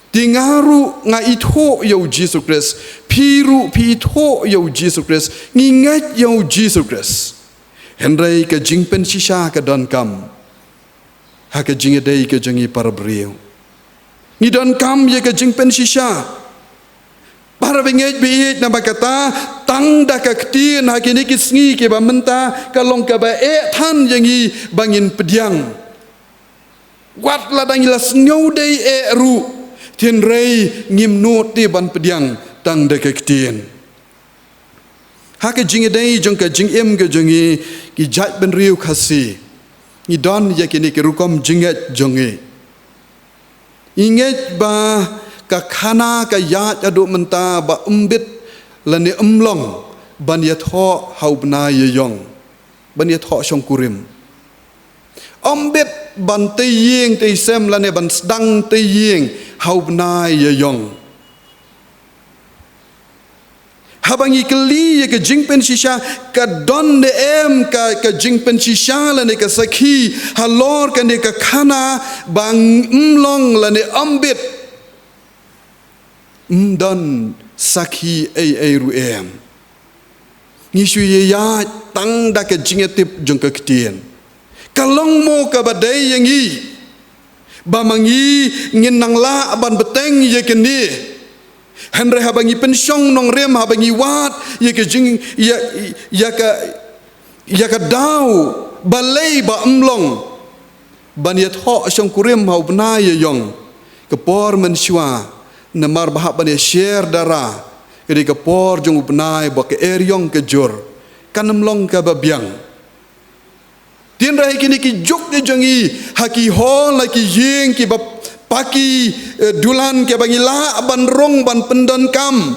di ngaru nga itho yau Jesus Christ piru pi itho yau Jesus Christ ngingat yau Jesus Christ Henry ke jing pen shisha ke don kam ha ke jing dei ke jangi parabrio ni don kam ye ke jing pen shisha para bengej bi na bakata tang da ka ktin ha ke ni kisngi ke ba menta ka long ka ba than yangi bangin pediang wat la dang la snyo dei ru tin rei ngim no ti ban pediang tang da ka ktin ha ke jing dei jong ka jing em ke jongi ki jat ben riu khasi ni don ya ke ni ke rukom jinget jongi inget ba ka khana ka ya adu menta ba umbit lani umlong ban ya tho haubna ye yong ban ya tho shong kurim umbit ban te ying te sem lani ban dang te ying haubna ye yong habangi keli ye ke jingpen shisha ka don de em ka jingpen shisha la ne ka sakhi halor ka ne ka khana bang umlong la ne ambit don sakhi ai ru em ni shu ye ya tang da ka jingetip jong ka ktien kalong mo ka badai yangi bamangi ngin nang la ban beteng ye ke ni Henry habangi pensyong nong rem habangi wat ya ke jing ya ka dau balai ba umlong ban yat ho syong kurim hau bna ye yong ke por mensyua namar bahap ban share dara ke ke por jong bnai ba ke eryong ke jur kan umlong ka babyang Tien rai kini ki juk ke jangi haki hol laki yeng ki bap paki dulan ke bangi la ban rong ban pendan kam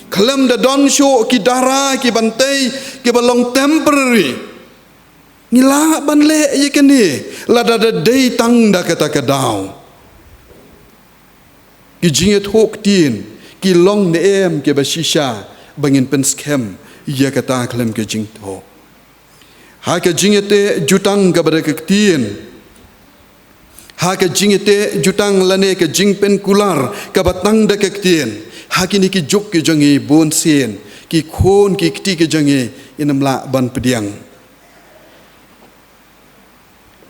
kalem da don show ki dara ki bantai ki balong temporary ngila ban le ye kini la da dei tang da kata kadau ki jinget hok tin ki long ne em ke ba shisha bangin pen scam ye kata kalem ke jing ho ha ke jingete jutang ka ba ke tin ha ke jingete jutang lane ke jingpen kular ka batang da ke tin ha kini ki juk ki jangi bon sen ki khon ki kti ke jangi inam la ban pediang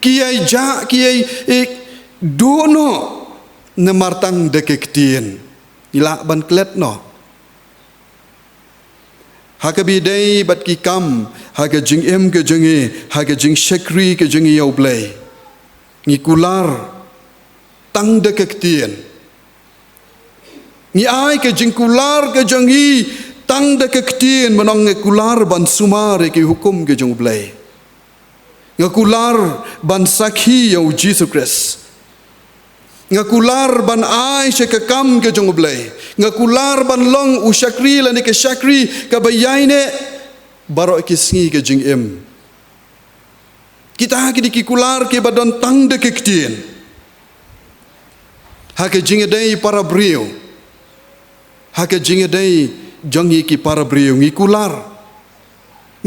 ki ai ja ki ai dono na martang da ke tin ila ban klet no ha ke bi dei bat ki kam ha ke jing em ke jangi ha ke jing shakri ke jangi yau blai ni kular tang de kektien ni ai ke jingkular ke jangi tang de kektien menong kular ban sumare ke hukum ke jong blai ngakular ban sakhi yau Jesus Christ ngakular ban ai se ke kam ke jong blai ngakular ban long ushakri la ni ke shakri ka bayaine baro ke singi ke jing em kita ki dikikular ke badan tang de kektien ha ke jingedai para brio ha ke jingedai jangi ki para brio ngikular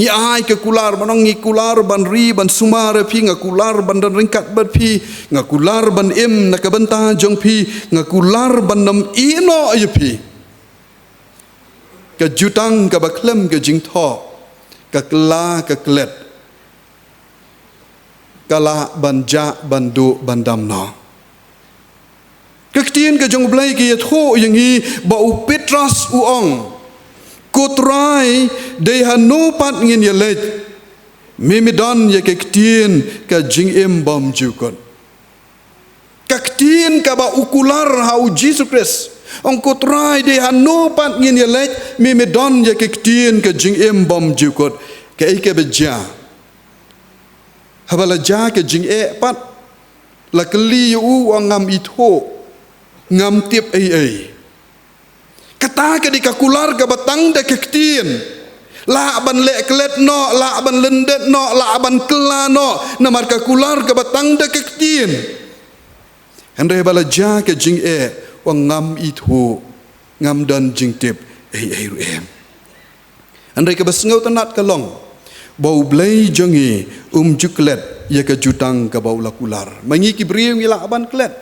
ni ai ke kular manong ngikular ban ri ban sumare phi ngakular ban dan ringkat bat phi ngakular ban em na ka banta jong phi ngakular ban nam ino ay phi ke jutang ka baklem ke jingtho ka kla ka klet kala banja bandu bandam no kektien ke jong blai ke tho yang hi ba u petras u ong kotrai de hanu pat ngin ye let mimidon ye kektien ka jing em bom jukon kektien ka ba ukular hau Jesus Christ ong kotrai de hanu pat ngin ye let mimidon ye kektien ka jing em bom jukon ke ke beja habala ja ke jing e pat la kli u ngam itho ngam tiep ai kata ke dikakular ke batang de kektien la ban le klet no la ban lendet no la ban kela no namar kakular ke batang de kektien ande bala ja ke jing e ngam itho ngam dan jing tiep ai ru em ande ke basngau tanat kalong bau blai jangi juklet ya ke jutang ke bau lakular mangi ki briung ila aban klet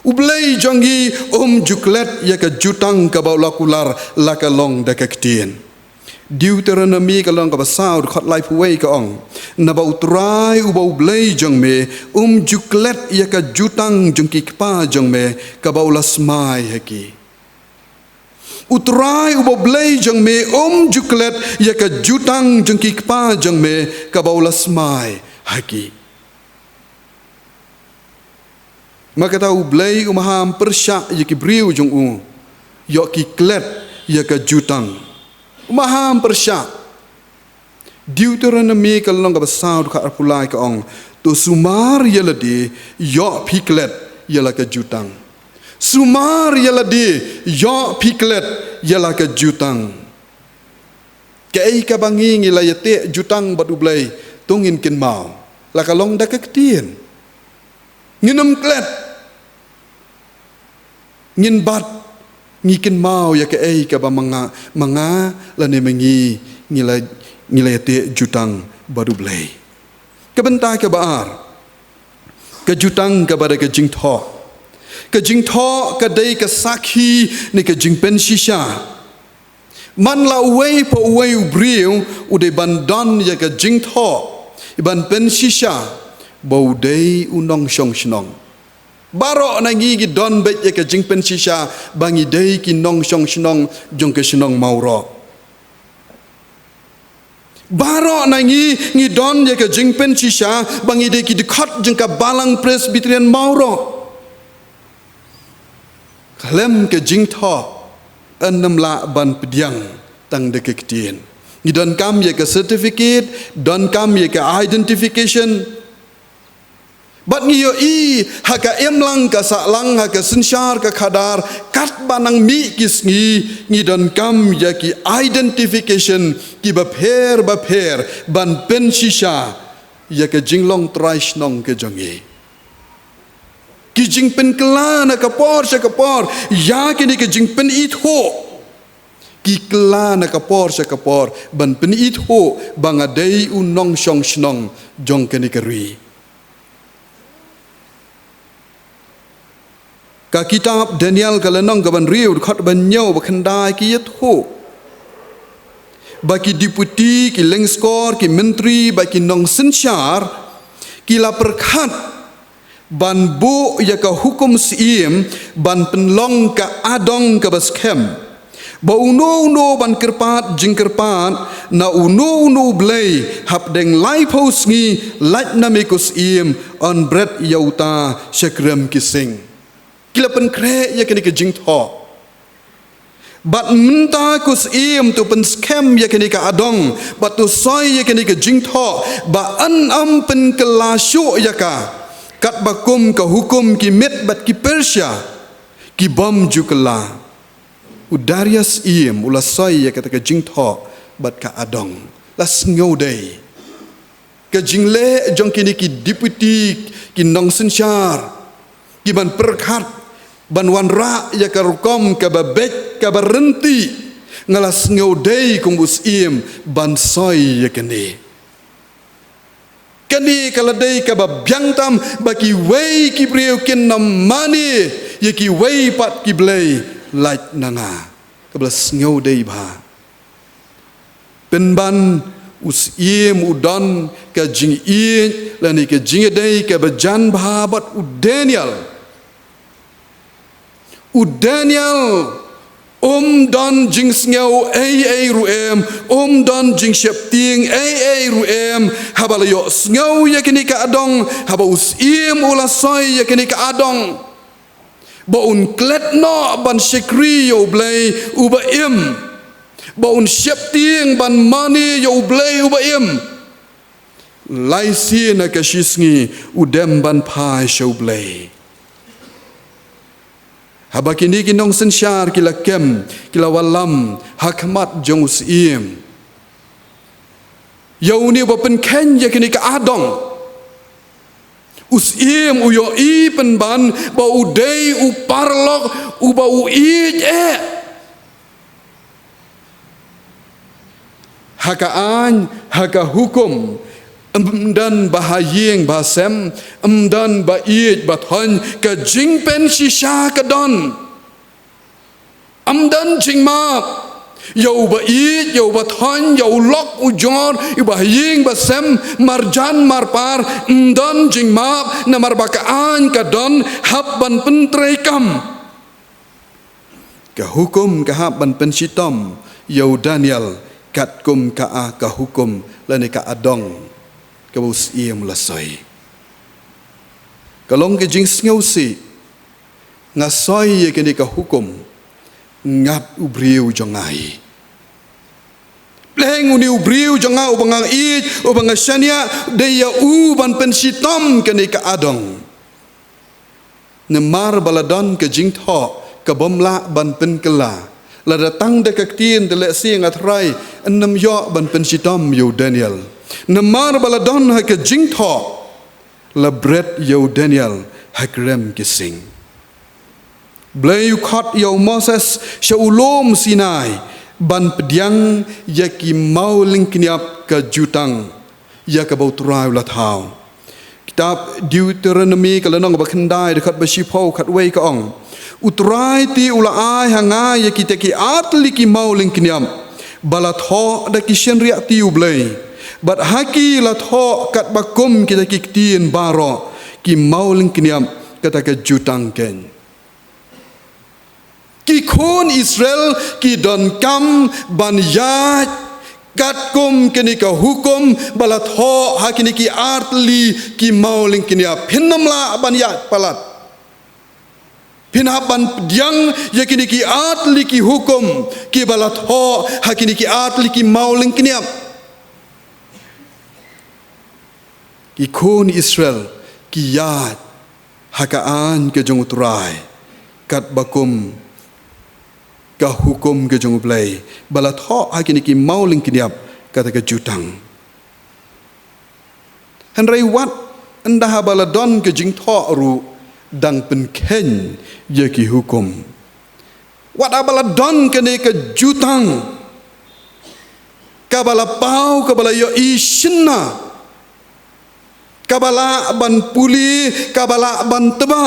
ublai jangi juklet ya ke jutang ke bau lakular la ka long de kektien Deuteronomy ka long ka basaud khot life way ka ong na bau trai u bau blai jang me juklet ya ke jutang jong ki pa jang me ka bau lasmai heki utrai ubo blai jang me juklet ya ka jutang jang ki pa jang me ka baulas mai haki maka tau blai umaham persya ya ki briu jang yo ki klet ya ka jutang umaham persya Deuteronomy kalong ka basaud ka arpulai ka ong to sumar ya ladi yo piklet ya la ka jutang sumar yala di yo piklet yala ke jutang kei ka bangi ngila yate jutang badu blai tungin kin mau la kalong da kektien nginum klet ngin bat ngikin mau ya ke ka ba manga la ne mengi ngila yate jutang badu blai kebentai ke baar ke jutang ke bada ke jingtho ke jing tho ke dei ke sakhi ni ke jing pen shisha man la uwei po uwei ubriu ude bandon ya ke jing tho iban pen shisha bau dei unong shong shnong baro na ngi gi don bet ya ke jing pen shisha bangi dei ki nong shong shnong jong ke shnong mauro baro na ngi don ya ke jing pen shisha bangi dei ki dikhot jong ka balang presbyterian mauro kalem ke jing tho enam la ban pediang tang de kektien Ngidon kam ye ka certificate, don kam ye ka identification. Bat ngiyo haka emlang ka saklang haka sensyar ka kadar kat banang mi kis ngidon kam ye ki identification ki bapher ban pen shisha ye ka jinglong traish nong ke jongi. Ki jingpen kela na kapor sa kapor ya kini ki jingpen it ho. Ki kela na kapor sa kapor ban pen it ho bangadei unong syong shnong jong kini kerui. Ka kitab Daniel kalanong kaban riu khat ban nyau bakhandai ki yet ho. Baki deputi ki lengskor ki menteri baki nong sensyar ki la perkhat ban bu ya ka hukum siem ban penlong ka adong ka baskem. Ba uno ban kerpat jing kerpat na uno blay hap deng lai pos ngi lat na mekus iem on bread yauta shakrem kising. Kila pen kre ya kini ke jing tho. Bat minta kus im tu pen scam ya kini ke adong. Bat tu soy ya kini ke jing tho. Ba an pen kelasyo ya ka. Kat bakum ke hukum ki met bat ki Persia. Ki bom jukela. Udarias im ula soy ya kata ke jing tho. Bat ka adong. Las ngodai. Ke jing le jong kini ki deputi ki nong sensyar. Ki ban perkat ban wanra ya karukom ka babek ka berhenti ngalas ngaudai kumbus im ban soy ya kene kaladai ka babyang tam baki wei ki priu kin nam mani ya ki wei pat ki blai lait nanga kablas ngaudai ba penban us im udan ka jing i lani ka jing dai ka bajan babat Daniel dan jing sngau ruem dan jing syapting ruem habala yo sngau yakini ka adong haba usim ula soy yakini ka adong ba un klet no ban shekri yo blay uba im ba un syapting ban mani yo blay uba im laisi na ka shisngi udem ban pai show blay. Haba kini kinong sensyar kila kem kila walam hakmat jong usim. Yau ni bapen ken ya kini ka adong. Usim uyo i penban ba udei uparlok uba uij haka an haka hukum dan bahayeng basem dan baid bathon ka jingpen shisha ka don dan jingma yo baid yo bathon yo lok ujor bahayeng basem marjan marpar dan jingma na marbakaan ka don habban pentrekam ka hukum ka habban pensitom yo Daniel katkum ka hukum lani ka adong kabus ia mulasoy. Kalong ke jing ngau si ngasoy ye kini ka hukum ngat ubriu jongai. Pleng uni ubriu jonga ubang id ubang syania daya ban pensitom kini ka adong. Nemar baladon ke jing tho ka bomla ban penkela. La datang de kaktien de le si ngatrai enam yo ban pensitom yo Daniel. Namar baladon ha ke jing tho la bread yo Daniel ha krem kising blay yu khat yo Moses shaulom Sinai ban pediang ya ki mau lingkniap ka jutang ya ka bauturai la thau kitab Deuteronomy kalanong bakhandai dekat basipau khat wei ka ong utrai ti ula ai hanga ya ki te ki atli ki mau lingkniap balat ho da ki shen ria ti blay bat haki lat ho kat bakum kita kiktien baro ki mauling kiniam kata ke jutang ken ki kon Israel ki don kam ban yat kat kum kini ka hukum balat ho hakini ki artli ki mauling kiniam pinnamla ban yat palat Pinaban yang yakini ki atli ki hukum ki balat ho hakini ki atli ki mauling kiniap. Ki kun Israel ki yat hakaan ke jong uturai kat bakum ka hukum ke jong ublay balat ho hakini ki mauling kiniap kata ke jutang. Henry wat endah baladon ke jing tho ru dang penken ye ki hukum. Wat abaladon kene ke jutang. Kabala pau kabala yo ishna. Kabala ban puli kabala ban teba.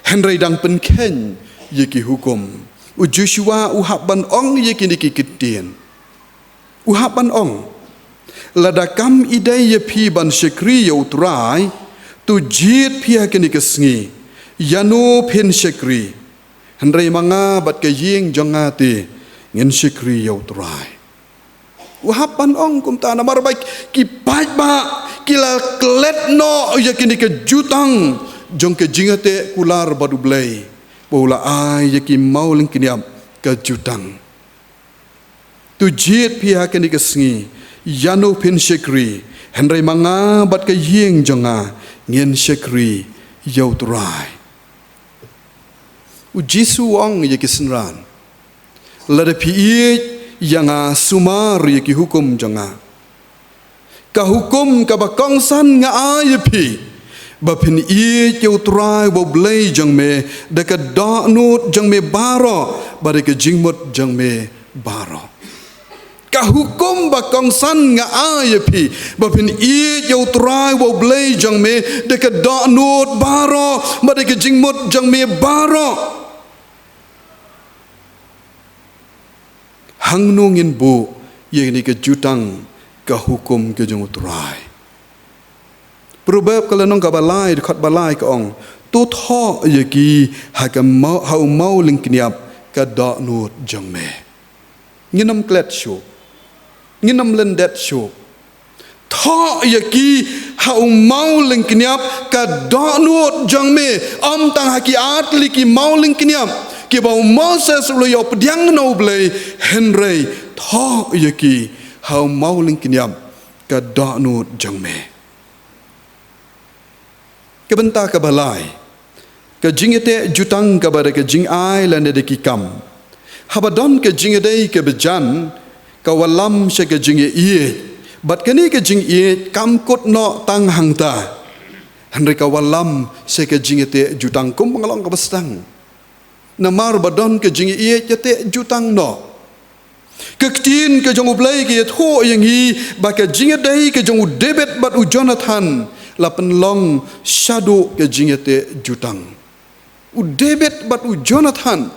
Henry dang penken ye ki hukum. U Joshua uhap ban ong ye ki niki ketien. Uhap ban ong. Ladakam idai ye pi ban syekri yo utrai tu jit pia kini kesngi. Yanu pin syekri Henry manga bat ke ying jongati ngin syekri yau turai. Wahapan ong kum ta namar baik ki baik ba kila klet no yakini ke jutang jong ke jingate kular badu blay bola ai yaki mauling kiniam ke jutang. Tu jit pihak kini ke sengi Yanu pin syekri Henry manga bat ke ying jonga ngin syekri yau turai. Ujisu ong yaki senran lada piit yang sumar yaki hukum jonga ka hukum ka bakongsan nga ayapi bapin iit yau turai bo blay jong me deka da'nut jong me baro badeka jingmut jong me baro ka hukum bakongsan nga ayapi bapin iit yau turai bo blay jong me deka da'nut baro badeka jingmut jong me baro hang nungin bu ye ni ke jutang ka hukum ke jong utrai. Probab kalau nong ka balai dekat balai ka ong tu tho ye ki ha ka mau hau mau ling kniap ka da nut jong me. Nginam klet shu. Nginam lendet shu. Tho ye ki hau mau ling kniap ka da nut jong me. Am tang haki atli ki mau ling kniap. Ki bau Moses lo yo pediang no blay Henry tho yaki hau mauling kiniam ka da'nut jang me ke benta ka balai ka jingete jutang ka bare ka jing ai la ne de ki kam habadon ka jingede ke bejan ka walam she ka jinge ie bat kani ka jing ie kam kut no tang hangta Henry ka walam she ka jingete jutang kum ngalong ka bestang namar badon ke jingi ie jate jutang no kektin ke jong ublay ke tho yang hi ba ke jingi dai ke jong David bat u Jonathan la penlong shadow ke jingi te jutang u David bat u Jonathan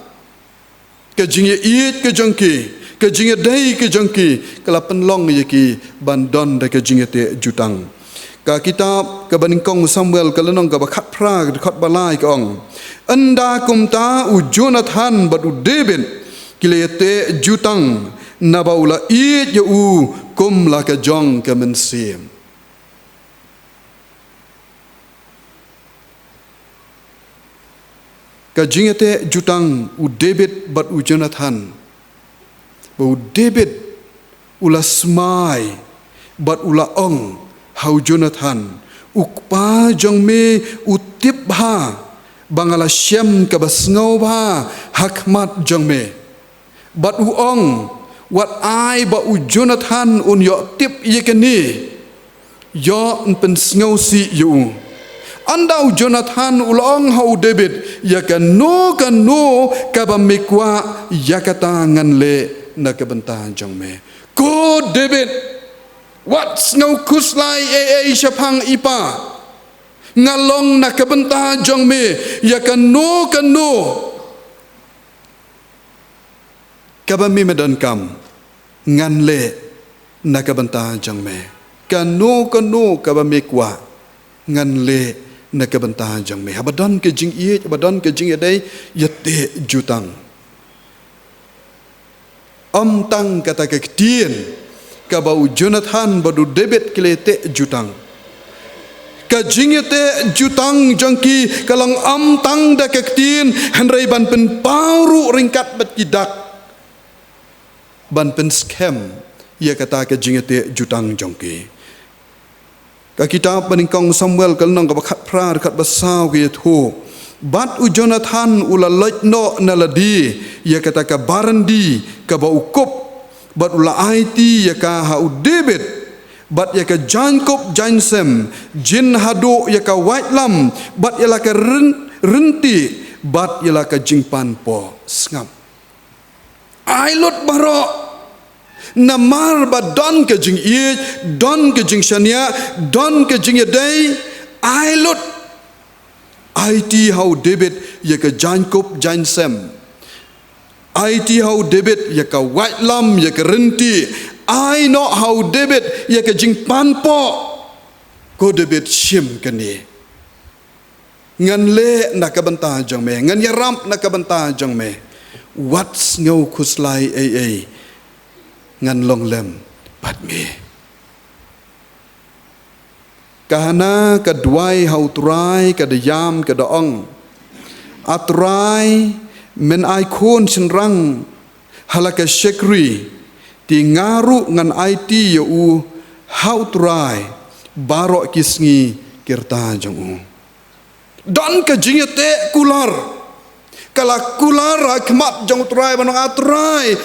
ke jingi ie ke jongki ke jingi dai ke jongki ke la penlong ye ki bandon da ke jingi te jutang ka kitab ka baningkong Samuel ka lenong ka bakhat pra dekat balai ka ong anda kumta u Jonathan bat u David kilete jutang nabaula it ya u kum la ka jong ka mensim ka jingete jutang u David bat u Jonathan ba u David ula smai bat ula ong hau Jonathan ukpa jong me utip ha bangala syam ka basngau ba hakmat jong me bat u ong wat ai ba u Jonathan un yo tip ye kani yo pen sngau si yu anda u Jonathan ulong hau David ya kan no ka ba mekwa ya kata ngan le na ka benta jong me ko David wat ngau kuslai syapang ipa ngalong na kabenta jong me ya kanu kabami medan kam ngan le na kabenta jong me kanu kabami kwa ngan le na kabenta jong me habadon ke jing ie habadon ke jing dai yate jutang am tang kata ke tien ka bau Jonathan badu David kilete jutang ka jingete jutang jangki kalang am tang da kaktin hanrai ban pen pauru ringkat bat kidak ban pen scam ia kata ka jingete jutang jangki ka kitab peningkong Samuel kalnong ka bakat pra dekat basau ke tu bat u Jonathan ula lajno naladi ia kata ka barandi ka ba ukup bat ula IT ia ka ha u David bat ya ka Jacob Jansem jin hadu ya ka white lam bat ya la ka renti bat ya la ka jingpan po sngam ailot baro namar ba don ka jing ye don ka jing shania don ka jing yadai ailot IT how David ya ka Jacob Jansem IT how David ya ka white lam ya ka renti I know how David ya ke jing panpo ko David shim kani ngan le nak banta jang me ngan ya ramp nak banta jang me what's ngau khuslai ai ngan long lem pat me kahana kadwai how try kadayam kadaong atrai men ai khon sinrang halaka shekri ti ngaru ngan IT ya u how try barok kisngi kirta jong u don ka jingete kular kala kular akmat jong try banong atrai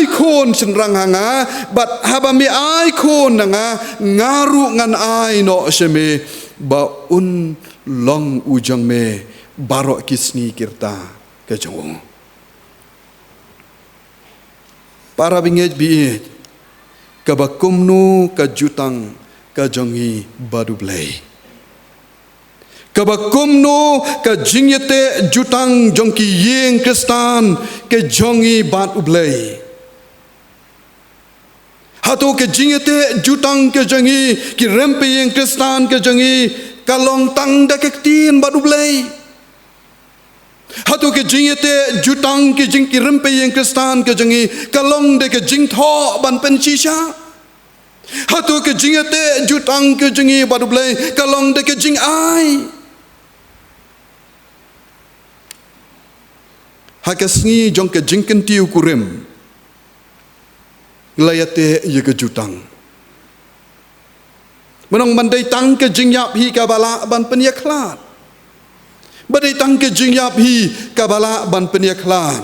icon senrang hanga bat habami icon nga ngaru ngan ai no sheme ba un long ujang me barok kisngi kirta ka jong u para bingej biej kabakumnu kajutang kajongi badublei kabakumnu kajingyete jutang jongki yeng kristan kejongi badublei hatu kajingyete jutang kejongi kirempe yeng kristan kejongi kalong tang dakektin badublei hatu ke jingete jutang ke jing ki rempe yang kristan ke jangi kalong de ke jing tho ban pen shisha hatu ke jingete jutang ke jangi badu blai kalong de ke jing ai hakasngi jong ke jing kentiu kurim layate ye ke jutang menong bandai tang ke jing yap hi ka bala ban pen ye klat badai tang ke jing yap hi kabala ban penia klan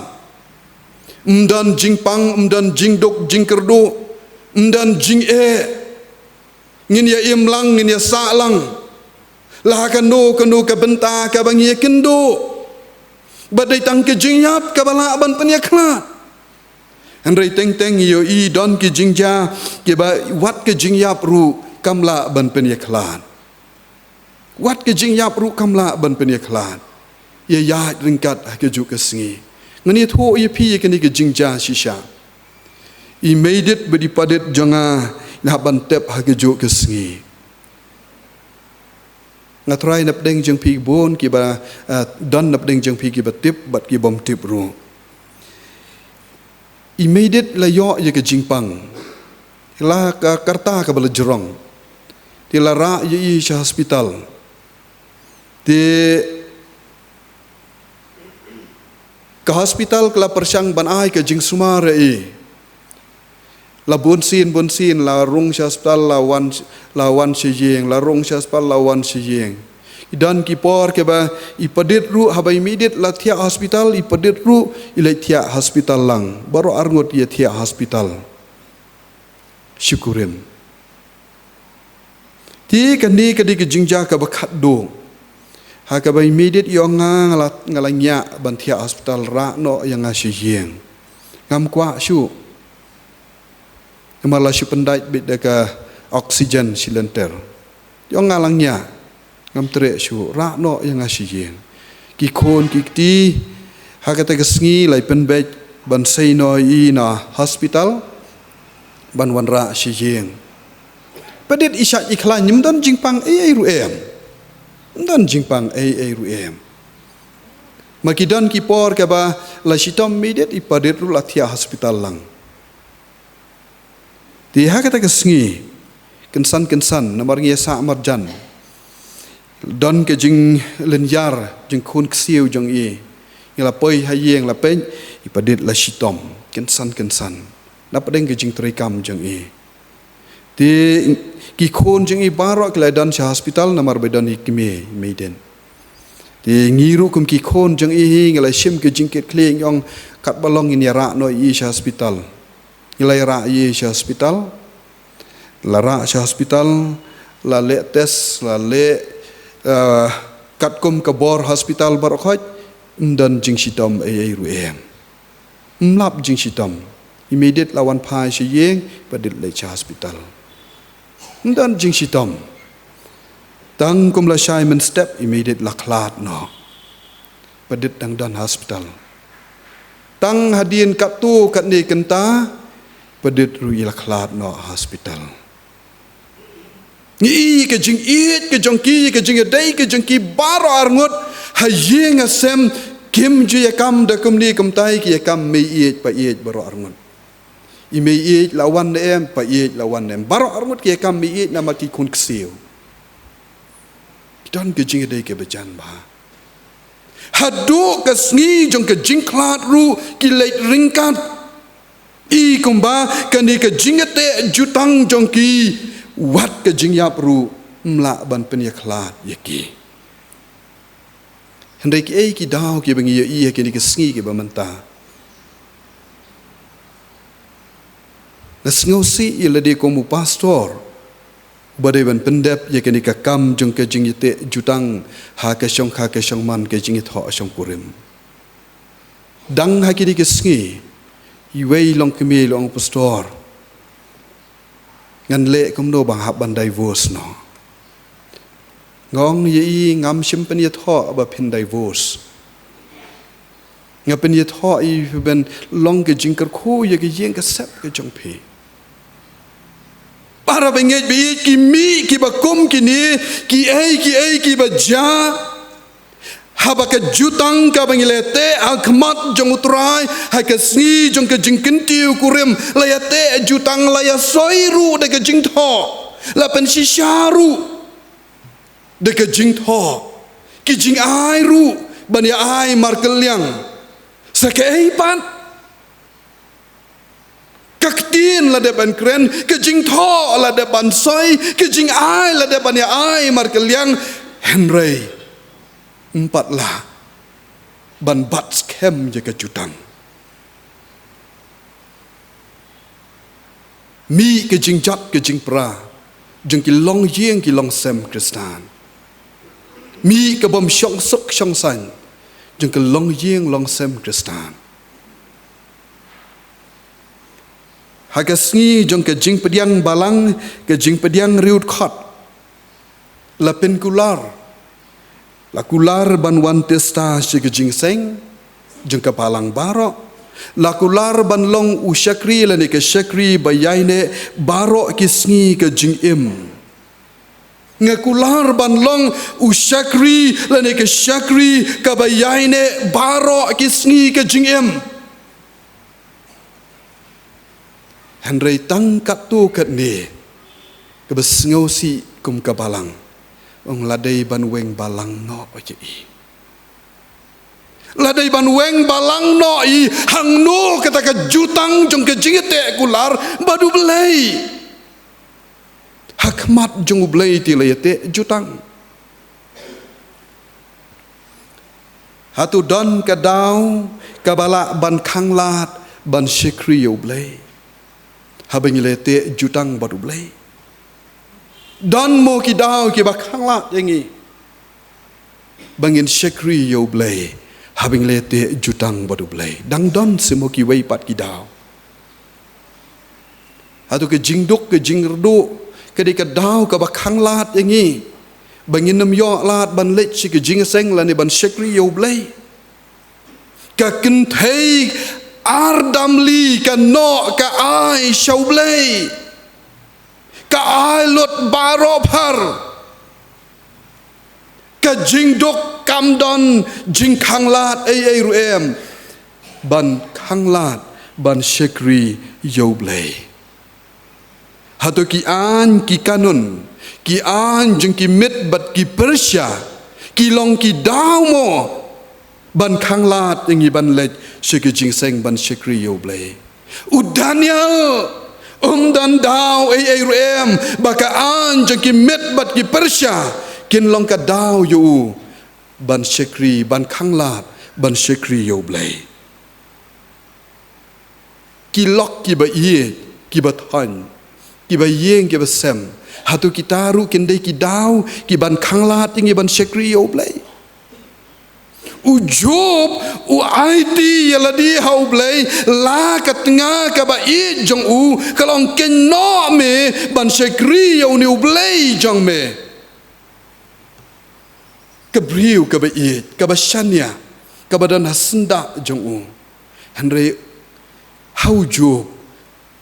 mdan jing pang mdan jing dok jing kerdo mdan jing ngin ya imlang ngin ya salang lah kano ka benta ka bang ye kendo badai tang ke jing yap kabala ban penia klan andrai teng teng yo I don ke jing ja ke ba wat ke jing yap ru kamla ban penia klan wat ke jing yap ru kamla ban penia klan ya ya ringkat ke ju ke sngi ngani tho ye phi ke ni ke jing ja shisha I made it bedi padet janga na ban tep ha ke ju ke sngi ngatrai nap deng jeng phi bon ki ba don nap deng jeng phi ki ba tip bat ki bom tip ru I made it la yo ye ke jing pang la ka karta ka bala jerong ti la ra ye I hospital di ke hospital kala persyang ban ai ke jing sumar la bonsin la rung hospital lawan siyeng la rung hospital lawan siyeng idan ki por ke ba I padit ru haba immediate la thia hospital I padit ru ilai thia hospital lang baro arngot ye thia hospital syukurim ti kani kadi ke jingja ka bakhat do hakaba immediate yo ngalanya bantia hospital ra no yang ngasiyeng ngam kwa syu mala syu pendait bit deka oksigen cylinder yo ngalangnya ngam tre syu ra no yang ngasiyeng ki khon ki ti hakata kesngi lai penbet ban sei no I na hospital ban wan ra siyeng pedit isyak iklan nyim don jingpang ru dan jingpang ruem makidan kipor kaba la shitom medet ipadet ru latia hospital lang ti hakata kesngi kensan namar ngia sa marjan don ke jing len yar jing khun ksiu jong i ngala poi ha yeng la pen i padit la shitom ken san na padeng ke jing trikam jong i ti ki khun jing i baro ke la dan cha hospital na mar bedan ikme meiden ti ngiru kum ki khun jong i ngala shim ke jing ke kleng yong kat balong in yara no i cha hospital ngala yara i cha hospital la ra cha hospital la le tes la le kat kum ke bor hospital barkhoj dan jing shitom ai ruem mlap jing shitom immediate lawan phai shi yeng padit le cha hospital dan jing shitom tang kum la Simon step immediate la khlat no padit dang dan hospital tang hadien kat tu kat ni kenta padit ru la khlat no hospital ni ke jing it ke jong ki ke jing dai ke jong ki baro arngut ha yeng asem kim ju yakam da kum ni kum tai ki yakam me it pa it baro arngut i me it lawan em pa it lawan em baro arngut ki yakam me it nama ki kun ksiu don ke jing dai ke bejan ba hadu ke sngi jong ke jing klat ru ki leit ringkat i kum ba kan ni ke jing te jutang jong ki wat ke jing yap ru mla ban pen ya khlat yaki hendai ki ki dau ki bengi ye ki ni ke sngi ki bamanta na sngosi ila de komu pastor badai ban pendep ye ki ni ka kam jong ke jing te jutang ha ke shong man ke jing tho shong kurim dang ha ki ni ke sngi i wei long ke me long pastor ngan le kum do bang hab ban divorce no ngong ye ngam shim pen ye tho ba pin divorce ngapen ye tho i ben long ke jing kar khu ye ke yeng ka sep ke jong phi para benget bi ki mi ki ba kum ki ni ki ba ja haba ke jutang ka bangilete akmat jong utrai ha ke sni jong ke jingkin tiu kurim layate jutang laya soiru de ke jing tho la pen shisharu de ke jing tho ki jing ai ru ban ya ai markelyang sakei pan kaktien la de ban kren ke jing tho la de ban soi ke jing ai la de ban ya ai markelyang henry empat lah ban bat scam je ke jutang mi ke jing jat ke jing pra jeng ki long yeng ki long sem kristan mi ke bom shong sok shong san jeng ke long yeng long sem kristan hagasngi jeng ke jing pediang balang ke jing pediang riut khot la penkular la kular ban wan testa shi ke jing seng jeng ke palang baro la kular ban long u shakri la ne ke shakri bayai ne baro kisngi ke jing im ngakular ban long u shakri la ne ke shakri ka bayai ne baro kisngi ke jing im Henry tangkat tu kat ni ke besngausi kum ka balang ong ladai ban weng balang no aje i ladai ban weng balang no i hang no kata ka jutang jong ke jingete kular badu belai hakmat jong belai ti layate jutang hatu don ka dau ka bala ban khanglat ban shikri yo belai habeng layate jutang badu belai don mo ki dau ki bakhanglat yangi bangin shikri yo belai habing lete jutang badu belai dang don semo ki wei pat ki dau hatu ke jingduk ke jingredu ke de ka dau ka bakhanglat yangi bangin nam yo lat ban lech ki jingseng la ne ban shikri yo belai ka kin thei ardamli ka no ka ai shau belai ka ai lot baro par ka jingdok kamdon jing khanglat ai ruem ban khanglat ban shekri yoblei hatu ki an ki kanun ki an jeng ki mit bat ki Persia ki long ki dao mo ban khang lat yang i ban lech she ki jing seng ban shekri yo ble u Daniel dan dao ai rem baka an jeng ki mit bat ki Persia kin long ka dao yo ban shekri ban khang lat ban shekri yo ble ki lok ki ba ye ki ba thon ki ba yeng ki ba sem hatu kita ru kin dei ki dao ki ban khang lat ting ban shekri yo ble u Job u IT yala di hau ble la ka tengah ka ba i jong u kalong ken no me ban shekri yo ni ble jong me ka briu ka ba i ka ba shania ka ba dan hasenda jong u Henry hau Job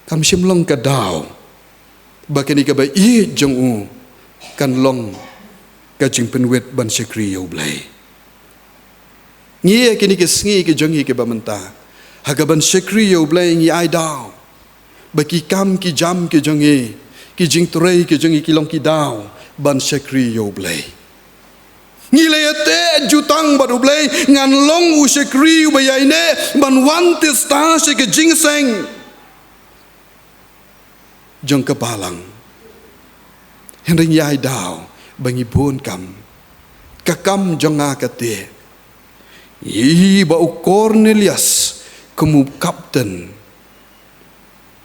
kam sim long ka dao bakani ka ba i jong u kan long ka jing pen wet ban shekri yo ble ngie kini ke sngi ke jongi ke bamenta hagaban shekri yo ble ngi ai dao baki kam ki jam ke jongi ki jing trei ke jongi ki long ki dao ban shekri yo ble ngi le te jutang ba ble ngan long u shekri ba yai ne ban wan te sta she ke jing seng jong ka balang henring yai dao bangi bon kam ka kam jonga ka te i ba Cornelius kamu kapten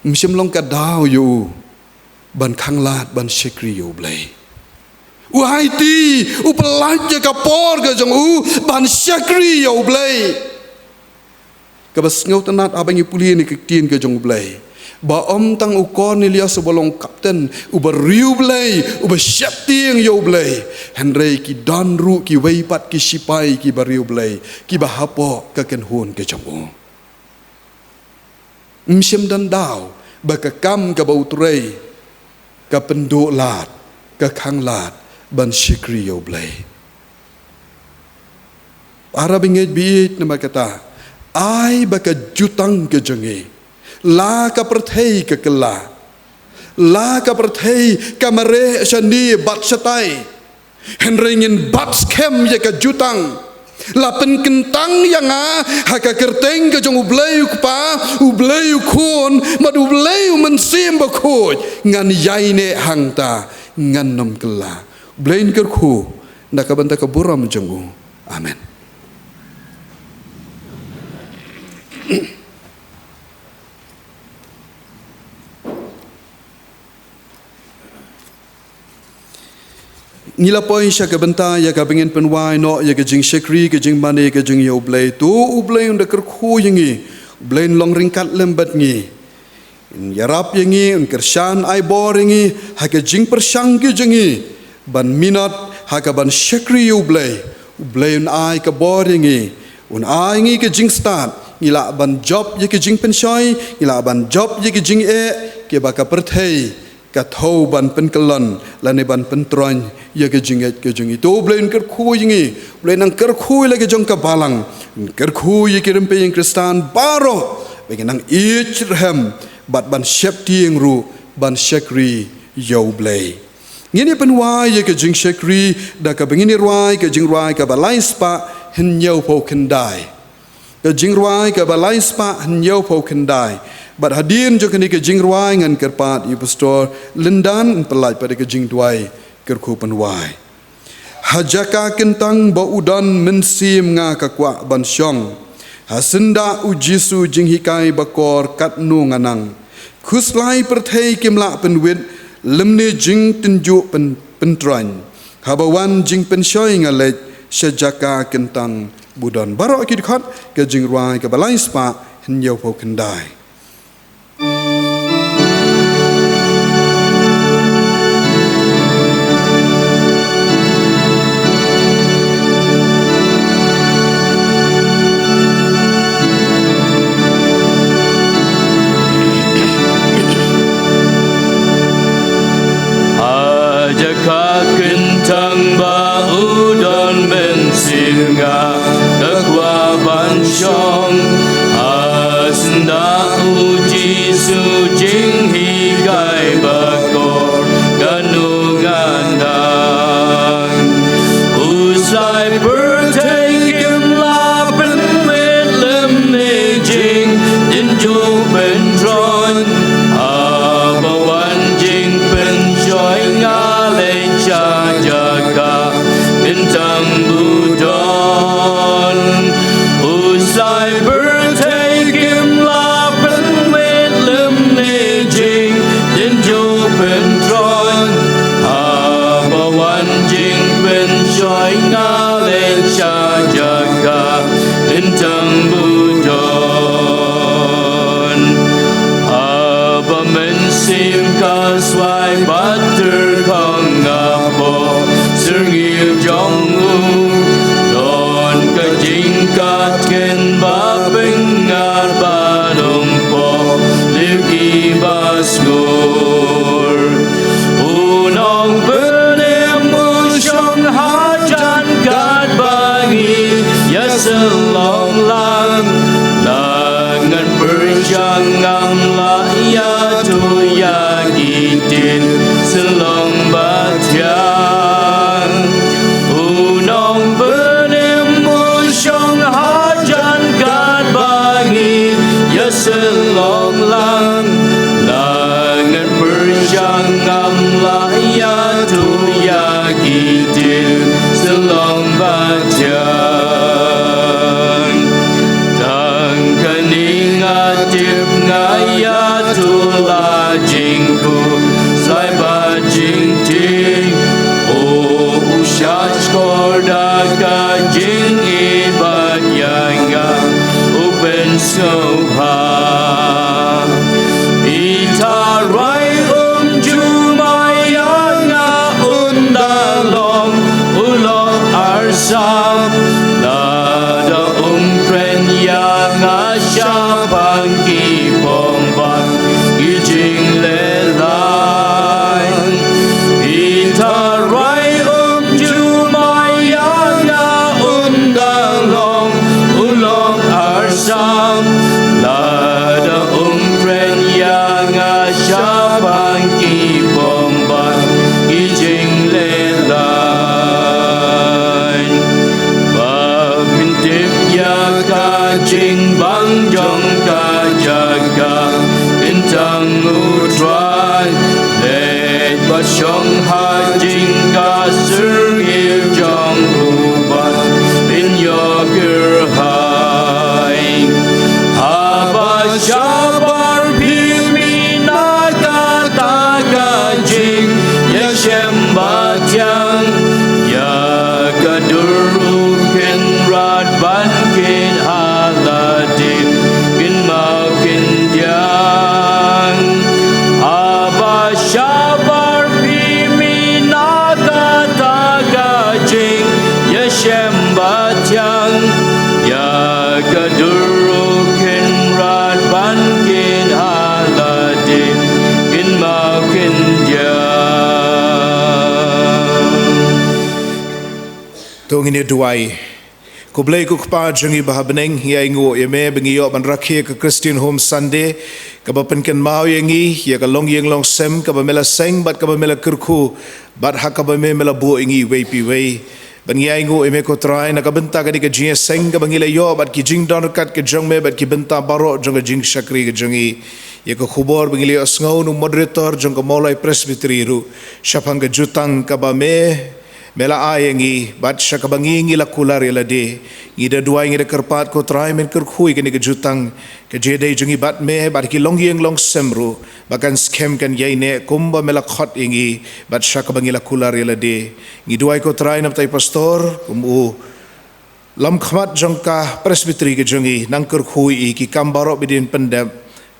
msim long ka dao yo ban khang lat ban shekri yo ble u Haiti u pelaj ka por ka jong u ban shekri yo ble ka bas ngau tanat abangi puli ni ka tin ka jong ble ba om tang u Cornelius bolong kapten u ba riu ble u ba shep tieng yo ble Henry ki dan ru ki weipat ki sipai ki ba riu ble ki ba hapo ka ken hun ke jong u msim dan dao ba ka kam ka ba utrei ka pendu lat ka khang lat ban shekri yo ble ara bingej biit na makata ai ba ka jutang ke jongi la ka perthei ka kela la ka perthei ka mare shani bat satai henringin bat skem ya ka jutang la pen kentang yang ha ka kerteng ka jong ubleu pa ubleu khon mad ubleu mensim ba khoj ngan yaine hangta ngan nom kela blain ker khu na ka banta ka buram jong amen nila poin sya ka benta ya ka pengen penwai no ya ka jing shekri ka jing mane ka jing yo blai tu u blai unda ker khu yingi blai long ringkat lembat ngi yarap yingi un kershan ai bor yingi ha ka jing persang ki jingi ban minat ha ka ban shekri yo blai un ai ka bor yingi un ai ngi ka jing start ngila ban job ya ka jing penshoi ngila ban job ya ka jing e ke ba ka perthei ka thau ban pen kelon lane ban pen tron ya ke jinget ke jingi to blain ker khu yingi blain ang ker khu la ke jong ka balang ker khu ye ke rempe yang kristan baro beginang ichram bat ban shep tieng ru ban shekri yo blai ngini pen wa ye ke jing shekri da ka bengini rwai ke jing rwai ka balai spa hin yo po kendai ke jing rwai ka balai spa hin yo po kendai Bat hadirin jo kini ke jing ruai ngan kerpat i pastor lendan pelaj pada ke jing duai kerku penwai. Hajaka kentang ba udan mensim nga kakwa ban syong. Hasenda ujisu jing hikai bakor kat nu nganang. Kuslai perthei kimla penwit lemne jing tenju pentran. Habawan jing pensyoy ngalej sejaka kentang budan. Barok akid khat ke jing ruai ke balai spa hinyau pau kendai. Hajaka kentang ba udon mensinga kakwa bansyong asenda uji sujing higai bakor ganungan นตรอนหาบวันจิงเป็นช่วยงาเลชาจักาอินจังบุดอนหาบเมนซิมกาสวายบัตเตอร์ของงาโบซึ่งยิวจงอูดอนก็จิงกัดเกินบาเป็นงาบาดงโปลิวกีบาสกูUnong beremu syong hajan kat bagi ya selong lang langan berjangan lah ya tu ya gitin selong batian Unong beremu syong hajan kat bagi ya selong lang langan berjangan lah ya tu ya gitin selong batian Tangkan ingatip ngaya tu la jingku Sai bajing ting Oh usyaj korda kajing ibad yanga Upen soha Itarai Arsam Nada umpren yang asyapang kipombang Ijing lelai Itarai jumayang undalong Ulong arsam Nada umpren yang asyapang kipombang Ijing lelai Kajing bang jong kajaga bintang utrai let basyong hajing kasur il jong ubat in yogur hai haba syabar pimi naga kajing ya syembatyang ya kadur uken rad ban kin aladin kin mau kin diang aba syabar pimi naga tagajing ya syembatyang ya kadur kin rad ban kin aladin kin mau kin diang Tung ini duai Ku blai ku kpa jangi bahabeneng ya ingo ya me bengi yo ban rakhe ke Christian Home Sunday ka ba penken mau yangi ya ka long yeng long sem ka ba mela seng bat ka ba mela kurku bat ha ka ba me mela bu ingi wei pi wei ban ya ingo ya me ko trai na ka benta ka di ka jing seng ka bangi le yo bat ki jing don kat ke jong me bat ki benta baro jong ka jing shakri ka jangi ya ka khubor bengi le asngau nu moderator jong ka molai presbytery ru syapang ka jutang ka ba me Mela ayengi bat syakabangi ngi lakular yalade ngida dua ngida kerpat ko trai men kerkhui kini kejutang kejede jungi bat me bat ki longyeng long semru bakan scam kan yaine kumba mela khot ingi bat syakabangi lakular yalade ngi dua ko trai nam tai pastor kumu lam khmat jongka presbytery ke jungi nang kerkhui ki kambaro bidin pendam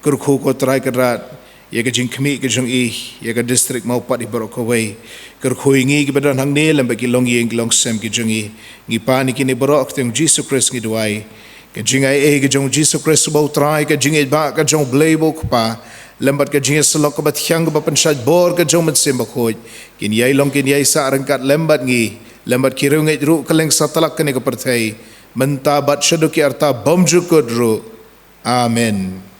kerkhu ko trai kerat ya ke jing kemi ke jong I ya ke district mau pat ibarok away kerkhui ngi ke badan hang ne lambe ki long yeng long sem ke jong I ngi pa ni kini barok teng Jesus Christ ngi duai ke jing ai ke jong Jesus Christ bau trai ke jing ba ke jong blay bo pa lambat ke jing selok ke bat hyang ke ban shaj bor ke jong met sem bakhoj kin yai long kin yai sa rangkat lambat ngi lambat ki ru ngai ru keleng satalak ke ne ke perthai mentabat shaduki arta bomju kodru amen